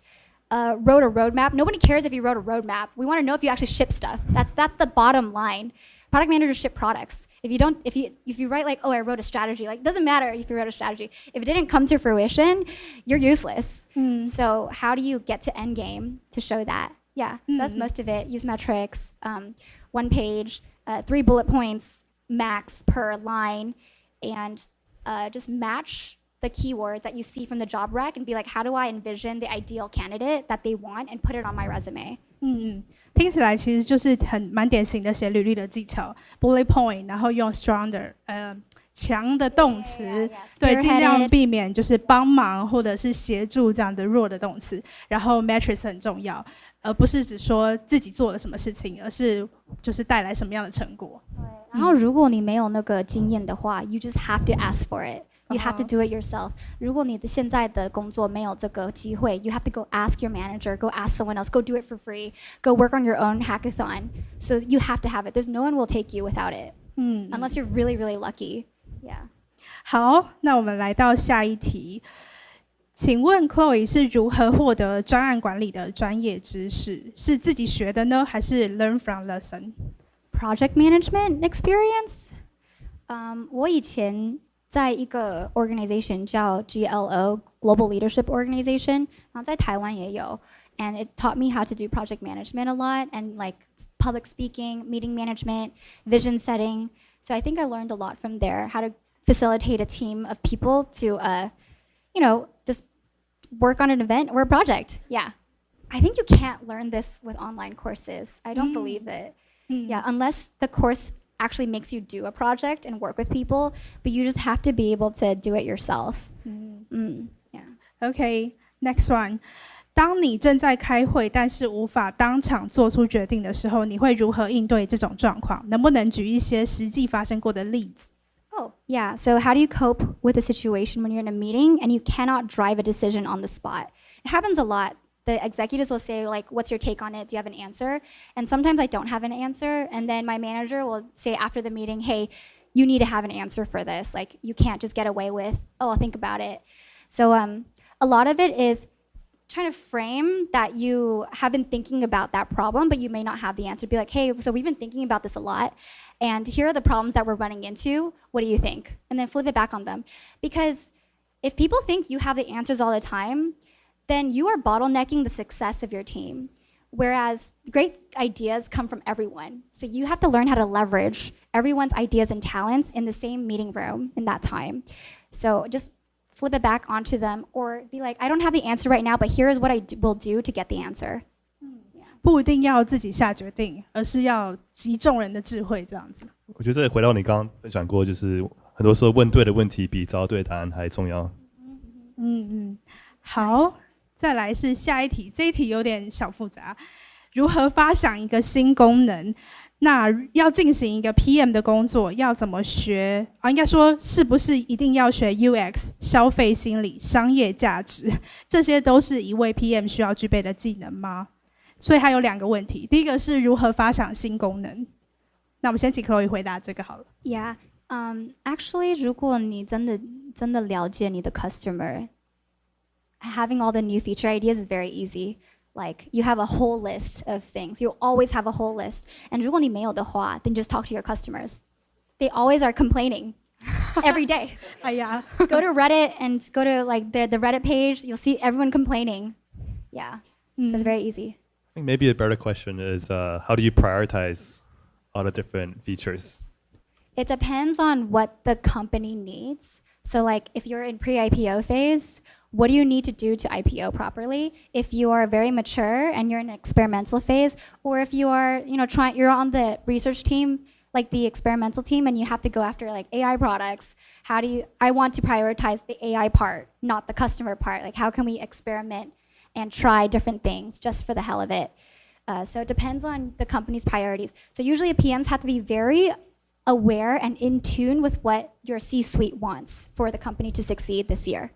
wrote a roadmap. Nobody cares if you wrote a roadmap. We want to know if you actually ship stuff. That's the bottom line. Product managers ship products. If you write like, oh, I wrote a strategy, like, doesn't matter if you wrote a strategy. If it didn't come to fruition, you're useless. So how do you get to end game to show that? Yeah, that's most of it. Use metrics, 1 page, 3 bullet points max per line, and just match the keywords that you see from the job rec and be like, how do I envision the ideal candidate that they want and put it on my resume? 听起来其实就是蛮典型的写履历的技巧 ，bullet point， 然后用 stronger， 强的动词，对，尽量避免就是帮忙或者是协助这样的弱的动词。然后 metrics 很重要，而不是只说自己做了什么事情，而是就是带来什么样的成果。然后如果你没有那个经验的话 ，you just have to ask for it. You have to do it yourself. 如果你的现在的工作没有这个机会 you have to go ask your manager, go ask someone else, go do it for free, go work on your own hackathon. So you have to have it. There's no one will take you without it. Unless you're really, really lucky. Yeah. 好，那我们来到下一题。请问 Chloe 是如何获得专案管理的专业知识？是自己学的呢，还是 learn from lesson？ Project management experience? 我以前在一个 organization 叫 GLO Global Leadership Organization， 然后在台湾也有 and it taught me how to do project management a lot and like public speaking, meeting management, vision setting. So I think I learned a lot from there, how to facilitate a team of people to just work on an event or a project. Yeah. I think you can't learn this with online courses. I don't believe it. Yeah, unless the course actually makes you do a project and work with people, but you just have to be able to do it yourself. Yeah. Okay, next one. 当你正在开会，但是无法当场做出决定的时候，你会如何应对这种状况？能不能举一些实际发生过的例子？ Oh, yeah. So how do you cope with a situation when you're in a meeting and you cannot drive a decision on the spot? It happens a lot. The executives will say, like, what's your take on it? Do you have an answer? And sometimes I don't have an answer. And then my manager will say after the meeting, hey, you need to have an answer for this. Like, you can't just get away with, oh, I'll think about it. So a lot of it is trying to frame that you have been thinking about that problem, but you may not have the answer. Be like, hey, so we've been thinking about this a lot. And here are the problems that we're running into. What do you think? And then flip it back on them. Because if people think you have the answers all the time, then you are bottlenecking the success of your team. Whereas great ideas come from everyone. So you have to learn how to leverage everyone's ideas and talents in the same meeting room in that time. So just flip it back onto them or be like, I don't have the answer right now, but here's what I will do to get the answer. 不一定要自己下决定，而是要集众人的智慧这样子。我觉得这回到你刚刚分享过，就是很多时候问对的问题比找到对的答案还重要。好。再来是下一题，这一题有点小复杂。如何发想一个新功能？那要进行一个 PM 的工作，要怎么学？应该说是不是一定要学 UX、消费心理、商业价值？这些都是一位 PM 需要具备的技能吗？所以还有2个问题。第一个是如何发想新功能？那我们先请 Chloe 回答这个好了。Yeah, actually, 如果你真的了解你的 customer。Having all the new feature ideas is very easy. Like, you have a whole list of things. You always have a whole list. And 如果你没有的话, then just talk to your customers. They always are complaining every day. 哎呀 Go to Reddit and go to like the Reddit page. You'll see everyone complaining. Yeah, it's very easy. I think maybe a better question is how do you prioritize all the different features? It depends on what the company needs. So like if you're in pre-IPO phase, what do you need to do to IPO properly? If you are very mature and you're in an experimental phase, or if you are, you're on the research team, like the experimental team, and you have to go after like AI products. I want to prioritize the AI part, not the customer part. Like how can we experiment and try different things just for the hell of it? So it depends on the company's priorities. So usually PMs have to be very aware and in tune with what your C-suite wants for the company to succeed this year.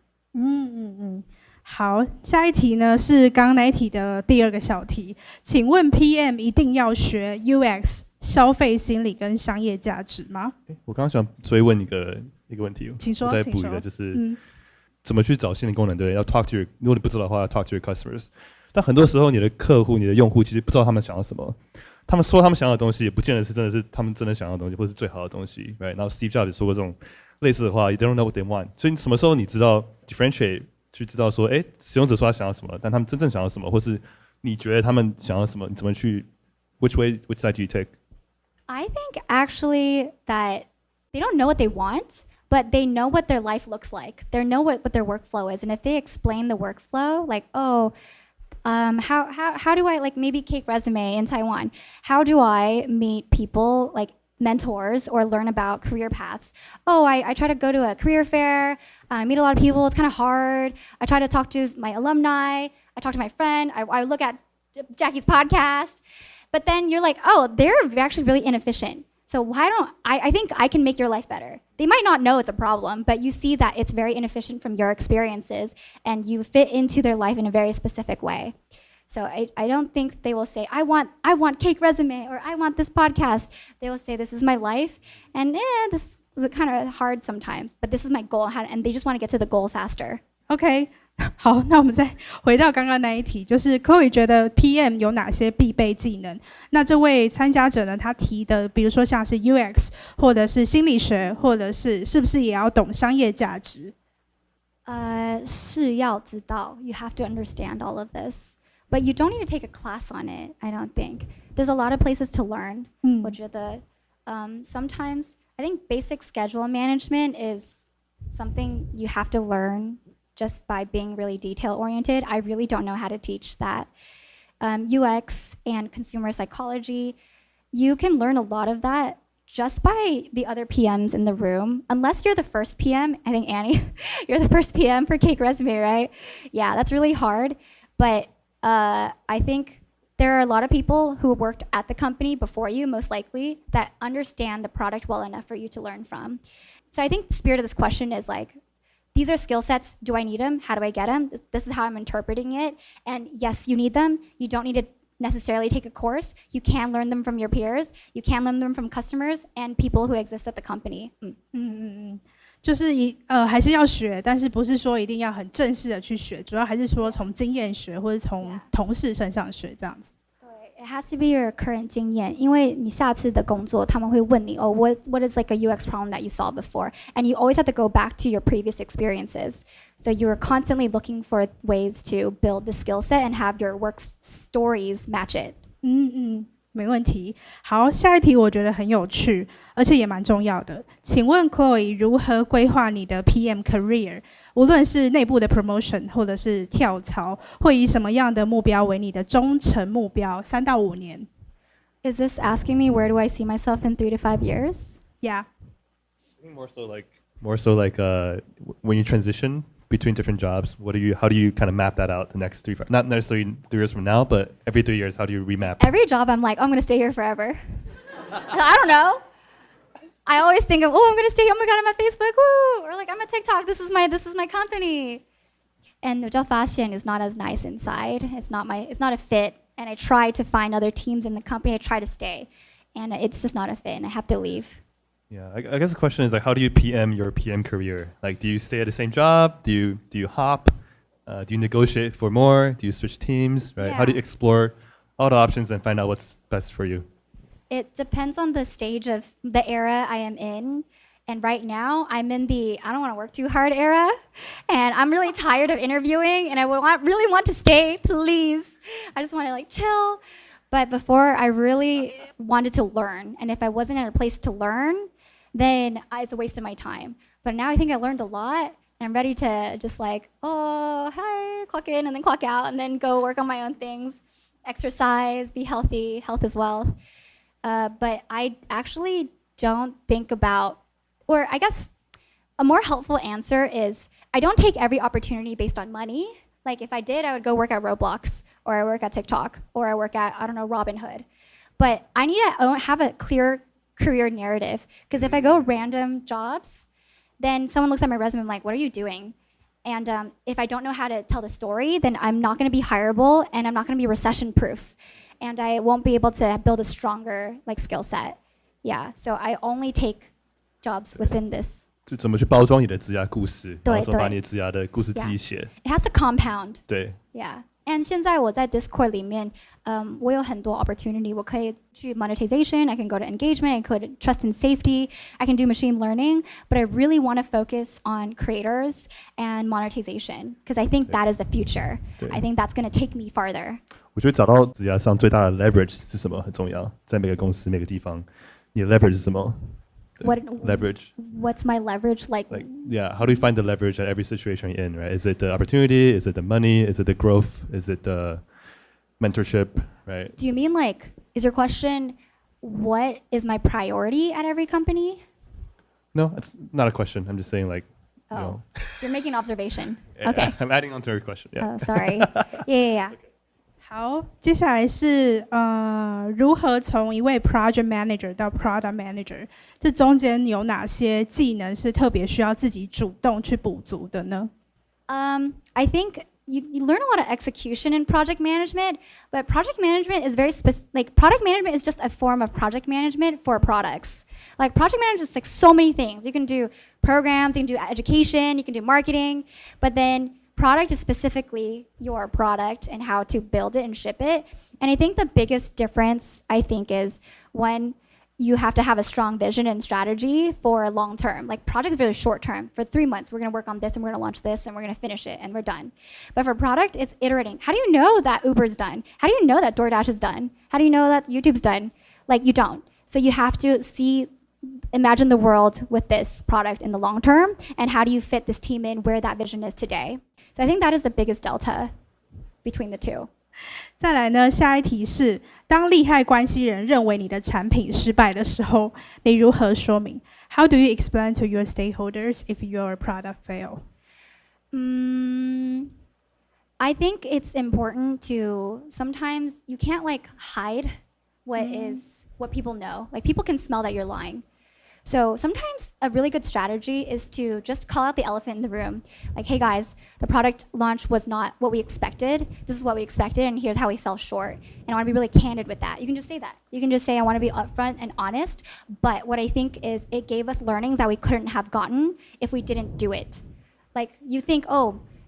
好，下一题呢是刚刚那一题的第二个小题，请问 PM 一定要学 UX、消费心理跟商业价值吗？我刚刚想追问一个问题，请说，我再补一个，就是怎么去找新的功能，对不对？要 talk to your， 如果你不知道的话，要 talk to your customers。但很多时候，你的客户、你的用户其实不知道他们想要什么。他们说他们想要的东西，也不见得是真的是他们真的想要的东西，或是最好的东西 ，right？ 然后 Steve Jobs 也说过这种类似的话 ，You don't know what they want。所以什么时候你知道 differentiate， 去知道说，使用者说他想要什么，但他们真正想要什么，或是你觉得他们想要什么，你怎么去 which side do you take？ I think actually that they don't know what they want, but they know what their life looks like. They know what their workflow is, and if they explain the workflow, like how do I like maybe Cake Resume in Taiwan? How do I meet people like mentors or learn about career paths? I try to go to a career fair, meet a lot of people. It's kind of hard. I try to talk to my alumni. I talk to my friend. I look at Jackie's podcast. But then you're like, they're actually really inefficient. So why don't I think I can make your life better. They might not know it's a problem, but you see that it's very inefficient from your experiences and you fit into their life in a very specific way. So I don't think they will say, I want Cake Resume or I want this podcast. They will say, this is my life and this is kind of hard sometimes, but this is my goal and they just want to get to the goal faster. OK， 好，那我们再回到刚刚那一题，就是 Chloe 觉得 PM 有哪些必备技能？那这位参加者呢，他提的，比如说像是 UX， 或者是心理学，或者是不是也要懂商业价值？是要知道 you have to understand all of this, but you don't need to take a class on it. I don't think there's a lot of places to learn. 我觉得sometimes I think basic schedule management is something you have to learn just by being really detail-oriented. I really don't know how to teach that. UX and consumer psychology, you can learn a lot of that just by the other PMs in the room. Unless you're the first PM, I think Annie, you're the first PM for Cake Resume, right? Yeah, that's really hard. But I think there are a lot of people who worked at the company before you, most likely, that understand the product well enough for you to learn from. So I think the spirit of this question is like, these are skill sets. Do I need them? How do I get them? This is how I'm interpreting it. And yes, you need them. You don't need to necessarily take a course. You can learn them from your peers. You can learn them from customers and people who exist at the company. 就是还是要学，但是不是说一定要很正式的去学，主要还是说从经验学或者从同事身上学这样子。It has to be your current 经验，因为你下次的工作他们会问你what is like a UX problem that you saw before, and you always have to go back to your previous experiences. So you're constantly looking for ways to build the skill set and have your work stories match it. 没问题。好，下一题我觉得很有趣，而且也蛮重要的。请问 Chloe 如何规划你的 PM career？ 无论是内部的 promotion 或者是跳槽，会以什么样的目标为你的中程目标？3到5年。Is this asking me where do I see myself in 3 to 5 years? Yeah. I think more so like when you transition between different jobs, how do you kind of map that out the next 3, 5, not necessarily 3 years from now, but every 3 years, how do you remap? Every job I'm like, I'm going to stay here forever. I don't know. I always think of, I'm going to stay here. Oh my God, I'm at Facebook. Woo! Or like, I'm at TikTok. This is my company. And 我就发现 is not as nice inside. It's not a fit. And I try to find other teams in the company. I try to stay. And it's just not a fit. And I have to leave. Yeah, I guess the question is like, how do you PM your PM career? Like, do you stay at the same job? Do you hop? Do you negotiate for more? Do you switch teams? Right? Yeah. How do you explore all the options and find out what's best for you? It depends on the stage of the era I am in. And right now, I'm in the I don't want to work too hard era. And I'm really tired of interviewing. And I really want to stay, please. I just want to like chill. But before, I really wanted to learn. And if I wasn't in a place to learn, then it's a waste of my time. But now I think I learned a lot. And I'm ready to just like, hi, clock in and then clock out. And then go work on my own things. Exercise, be healthy. Health is wealth. But I actually don't think about, or I guess a more helpful answer is I don't take every opportunity based on money. Like if I did, I would go work at Roblox, or I work at TikTok, or I work at, I don't know, Robinhood. But I need to have a clear career narrative. Because if I go random jobs, then someone looks at my resume and I'm like, what are you doing? And if I don't know how to tell the story, then I'm not going to be hireable, and I'm not going to be recession-proof, and I won't be able to build a stronger skill set. Yeah, so I only take jobs within this. 就怎么去包装你的职涯故事，对，然后怎么把你的职涯的故事自己写。It has to compound. 对。Yeah. And 现在我在 Discord 里面，我有很多 opportunity， 我可以去 monetization, I can go to engagement, I could trust and safety, I can do machine learning, but I really want to focus on creators and monetization because I think that is the future. I think that's going to take me farther. 我觉得找到职涯上最大的 leverage 是什么很重要，在每个公司每个地方，你的 leverage 是什么？ What leverage? What's my leverage like? Yeah, how do you find the leverage at every situation you're in, right? Is it the opportunity? Is it the money? Is it the growth? Is it the mentorship, right? Do you mean is your question, what is my priority at every company? No, it's not a question. I'm just saying You're making an observation. Yeah, Okay. I'm adding on to your question. Yeah. Oh, sorry. Yeah. 好，接下来是如何从一位 project manager 到 product manager， 这中间有哪些技能是特别需要自己主动去补足的呢？ I think you learn a lot of execution in project management, but project management is very specific. Product management is just a form of project management for products. Project management is so many things. You can do programs, you can do education, you can do marketing, but then product is specifically your product and how to build it and ship it. And I think the biggest difference, is when you have to have a strong vision and strategy for long term. Project is really short term. For 3 months, we're going to work on this and we're going to launch this and we're going to finish it and we're done. But for product, it's iterating. How do you know that Uber's done? How do you know that DoorDash is done? How do you know that YouTube's done? You don't. So you have to imagine the world with this product in the long term, and how do you fit this team in where that vision is today? So I think that is the biggest delta between the two. 再来呢，下一题是：当利害关系人认为你的产品失败的时候，你如何说明 ？How do you explain to your stakeholders if your product fail? I think it's important to sometimes you can't hide what people know. People can smell that you're lying. So sometimes a really good strategy is to just call out the elephant in the room. Hey guys, the product launch was not what we expected. This is what we expected, and here's how we fell short. And I want to be really candid with that. You can just say that. You can just say, I want to be upfront and honest. But what I think is it gave us learnings that we couldn't have gotten if we didn't do it. You think,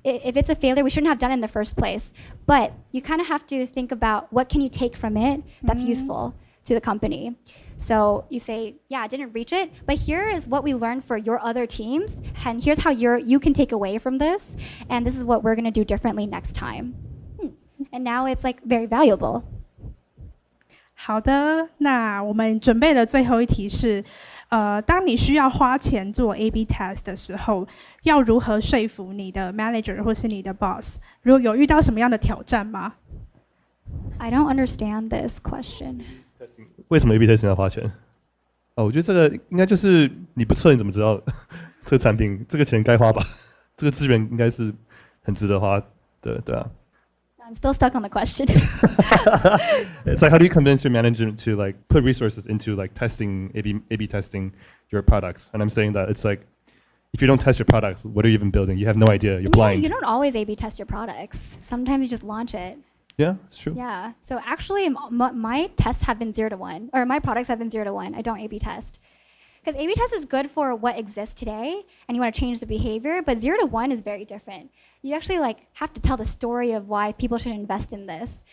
if it's a failure, we shouldn't have done it in the first place. But you kind of have to think about what can you take from it that's useful to the company. So you say, I didn't reach it, but here is what we learned for your other teams, and here's how you can take away from this, and this is what we're going to do differently next time. And now it's very valuable. 好的，那我们准备的最后一题是，当你需要花钱做 A/B test 的时候，要如何说服你的 manager 或是你的 boss？ 如果有遇到什么样的挑战吗？ I don't understand this question. 为什么 A/B testing 要花钱？我觉得这个应该就是你不测你怎么知道这个产品这个钱该花吧？这个资源应该是很值得花的，对啊。I'm still stuck on the question. It's how do you convince your manager to put resources into testing A/B testing your products? And I'm saying that it's if you don't test your products, what are you even building? You have no idea. You're blind. You don't always A/B test your products. Sometimes you just launch it. Yeah, it's true. Yeah. So actually, my tests have been 0 to 1, or my products have been 0 to 1. I don't A/B test. Because A/B test is good for what exists today, and you want to change the behavior, but 0 to 1 is very different. You actually have to tell the story of why people should invest in this.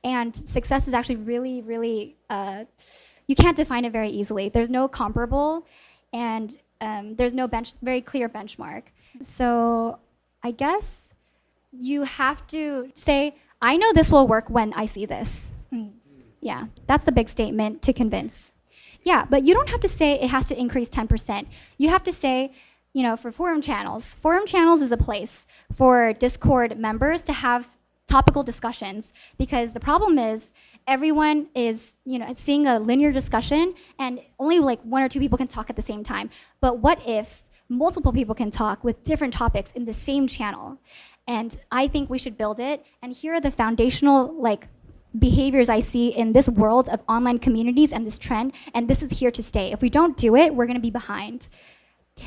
And success is actually really, really, you can't define it very easily. There's no comparable, and there's no very clear benchmark. So I guess you have to say, I know this will work when I see this. Yeah, that's the big statement to convince. Yeah, but you don't have to say it has to increase 10%. You have to say, for forum channels is a place for Discord members to have topical discussions, because the problem is everyone is, seeing a linear discussion and only 1 or 2 people can talk at the same time. But what if multiple people can talk with different topics in the same channel? And I think we should build it. And here are the foundational behaviors I see in this world of online communities and this trend. And this is here to stay. If we don't do it, we're going to be behind.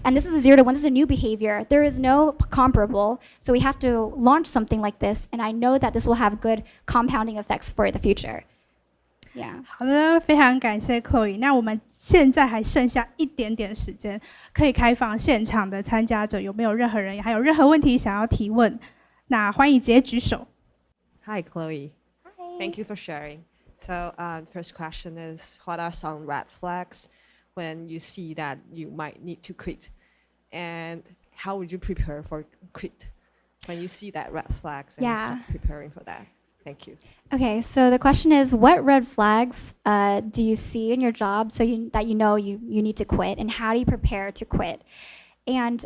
And this is a 0 to 1, this is a new behavior. There is no comparable, so we have to launch something like this, and I know that this will have good compounding effects for the future. Yeah. 好的，非常感谢 Chloe。那我们现在还剩下一点点时间，可以开放现场的参加者，有没有任何人还有任何问题想要提问？那欢迎直接举手。Hi, Chloe. Hi. Thank you for sharing. So, the first question is, what are some red flags when you see that you might need to quit? And how would you prepare for quit when you see that red flags and start preparing for that? Thank you. Okay, so the question is, what red flags do you see in your job that you know you need to quit, and how do you prepare to quit? And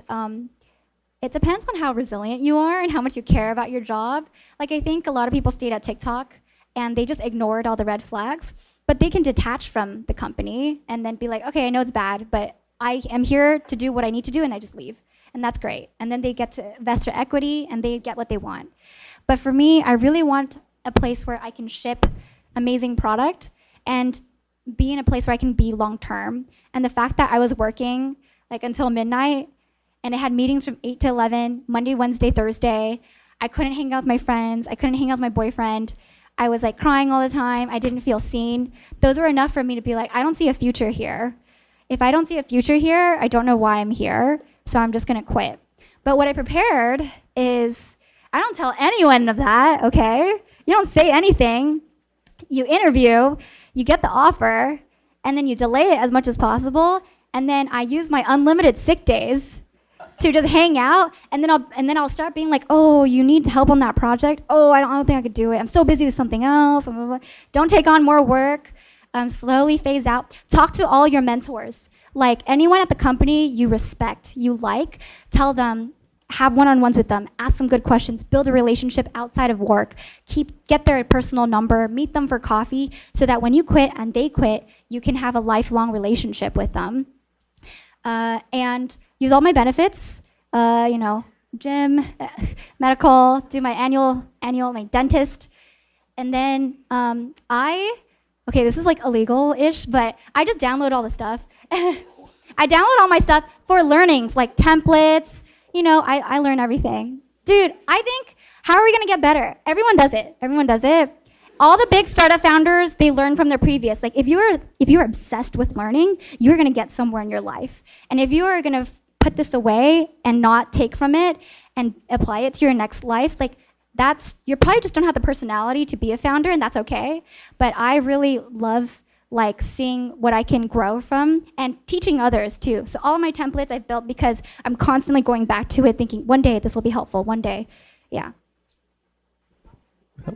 it depends on how resilient you are and how much you care about your job. Like, I think a lot of people stayed at TikTok and they just ignored all the red flags, but they can detach from the company and then be like, okay, I know it's bad, but I am here to do what I need to do, and I just leave. And that's great. And then they get to investor equity and they get what they want. But for me, I really want a place where I can ship amazing product and be in a place where I can be long term. And the fact that I was working like until midnight and I had meetings from 8 to 11, Monday, Wednesday, Thursday. I couldn't hang out with my friends. I couldn't hang out with my boyfriend. I was like crying all the time. I didn't feel seen. Those were enough for me to be like, I don't see a future here. If I don't see a future here, I don't know why I'm here. So I'm just gonna quit. But what I prepared is, I don't tell anyone of that, okay? You don't say anything. You interview, you get the offer, and then you delay it as much as possible. And then I use my unlimited sick days to just hang out, and then I'll start being like, oh, you need help on that project? Oh, I don't think I could do it. I'm so busy with something else. Don't take on more work. Slowly phase out. Talk to all your mentors. Like anyone at the company you respect, you like, tell them, have one-on-ones with them, ask some good questions, build a relationship outside of work, get their personal number, meet them for coffee, so that when you quit and they quit, you can have a lifelong relationship with them. And use all my benefits, gym, medical, do my annual my dentist. And then okay, this is like illegal-ish, but I just download all the stuff. I download all my stuff for learnings, like templates. I learn everything. Dude, I think, how are we gonna get better? Everyone does it. All the big startup founders, they learn from their previous. Like if you're obsessed with learning, you're gonna get somewhere in your life. And if you are gonna put this away and not take from it and apply it to your next life, like you probably just don't have the personality to be a founder, and that's okay. But I really love like seeing what I can grow from and teaching others too. So all of my templates I've built because I'm constantly going back to it, thinking one day this will be helpful, one day, yeah.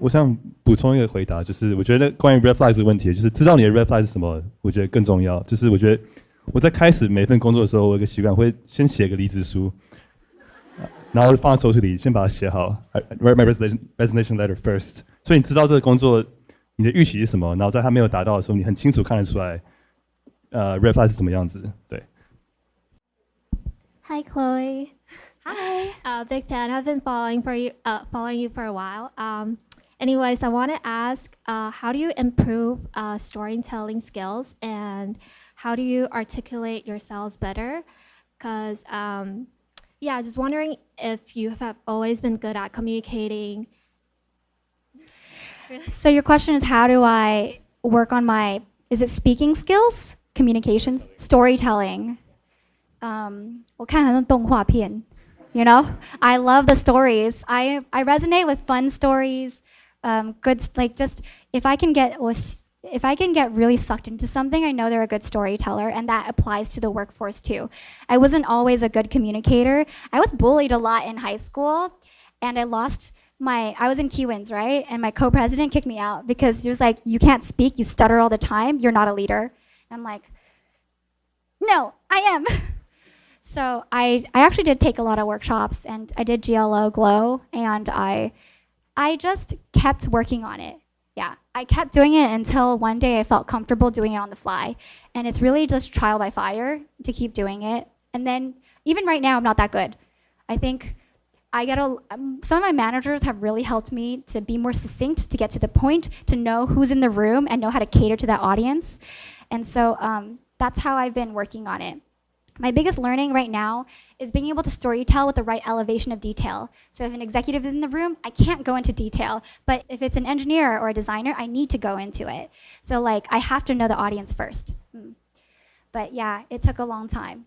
我想补充一个回答，就是我觉得关于 red flag 这个问题，就是知道你的 red flag 是什么，我觉得更重要。就是我觉得我在开始每份工作的时候，我有一个习惯，会先写个离职书，然后放在抽屉里，先把它写好。I write my resignation letter first。所以你知道这个工作你的预期是什么，然后在它没有达到的时候，你很清楚看得出来，red flag 是什么样子。对。Hi, Chloe. Hi. Big fan. I've been following you for a while. Anyways, I want to ask, how do you improve storytelling skills, and how do you articulate yourselves better? Because, just wondering if you have always been good at communicating. So your question is, how do I work on is it speaking skills, communications, storytelling? 我看很多动画片, I love the stories. I resonate with fun stories, good, like just if I can get really sucked into something, I know they're a good storyteller, and that applies to the workforce too. I wasn't always a good communicator. I was bullied a lot in high school, and I was in Kiwins, right? And my co-president kicked me out because he was like, you can't speak, you stutter all the time, you're not a leader. And I'm like, no, I am. So I actually did take a lot of workshops, and I did GLO, GLOW, and I just kept working on it. Yeah, I kept doing it until one day I felt comfortable doing it on the fly. And it's really just trial by fire to keep doing it. And then even right now, I'm not that good. I think some of my managers have really helped me to be more succinct, to get to the point, to know who's in the room and know how to cater to that audience. And so that's how I've been working on it. My biggest learning right now is being able to storytell with the right elevation of detail. So if an executive is in the room, I can't go into detail. But if it's an engineer or a designer, I need to go into it. So like, I have to know the audience first. But yeah, it took a long time.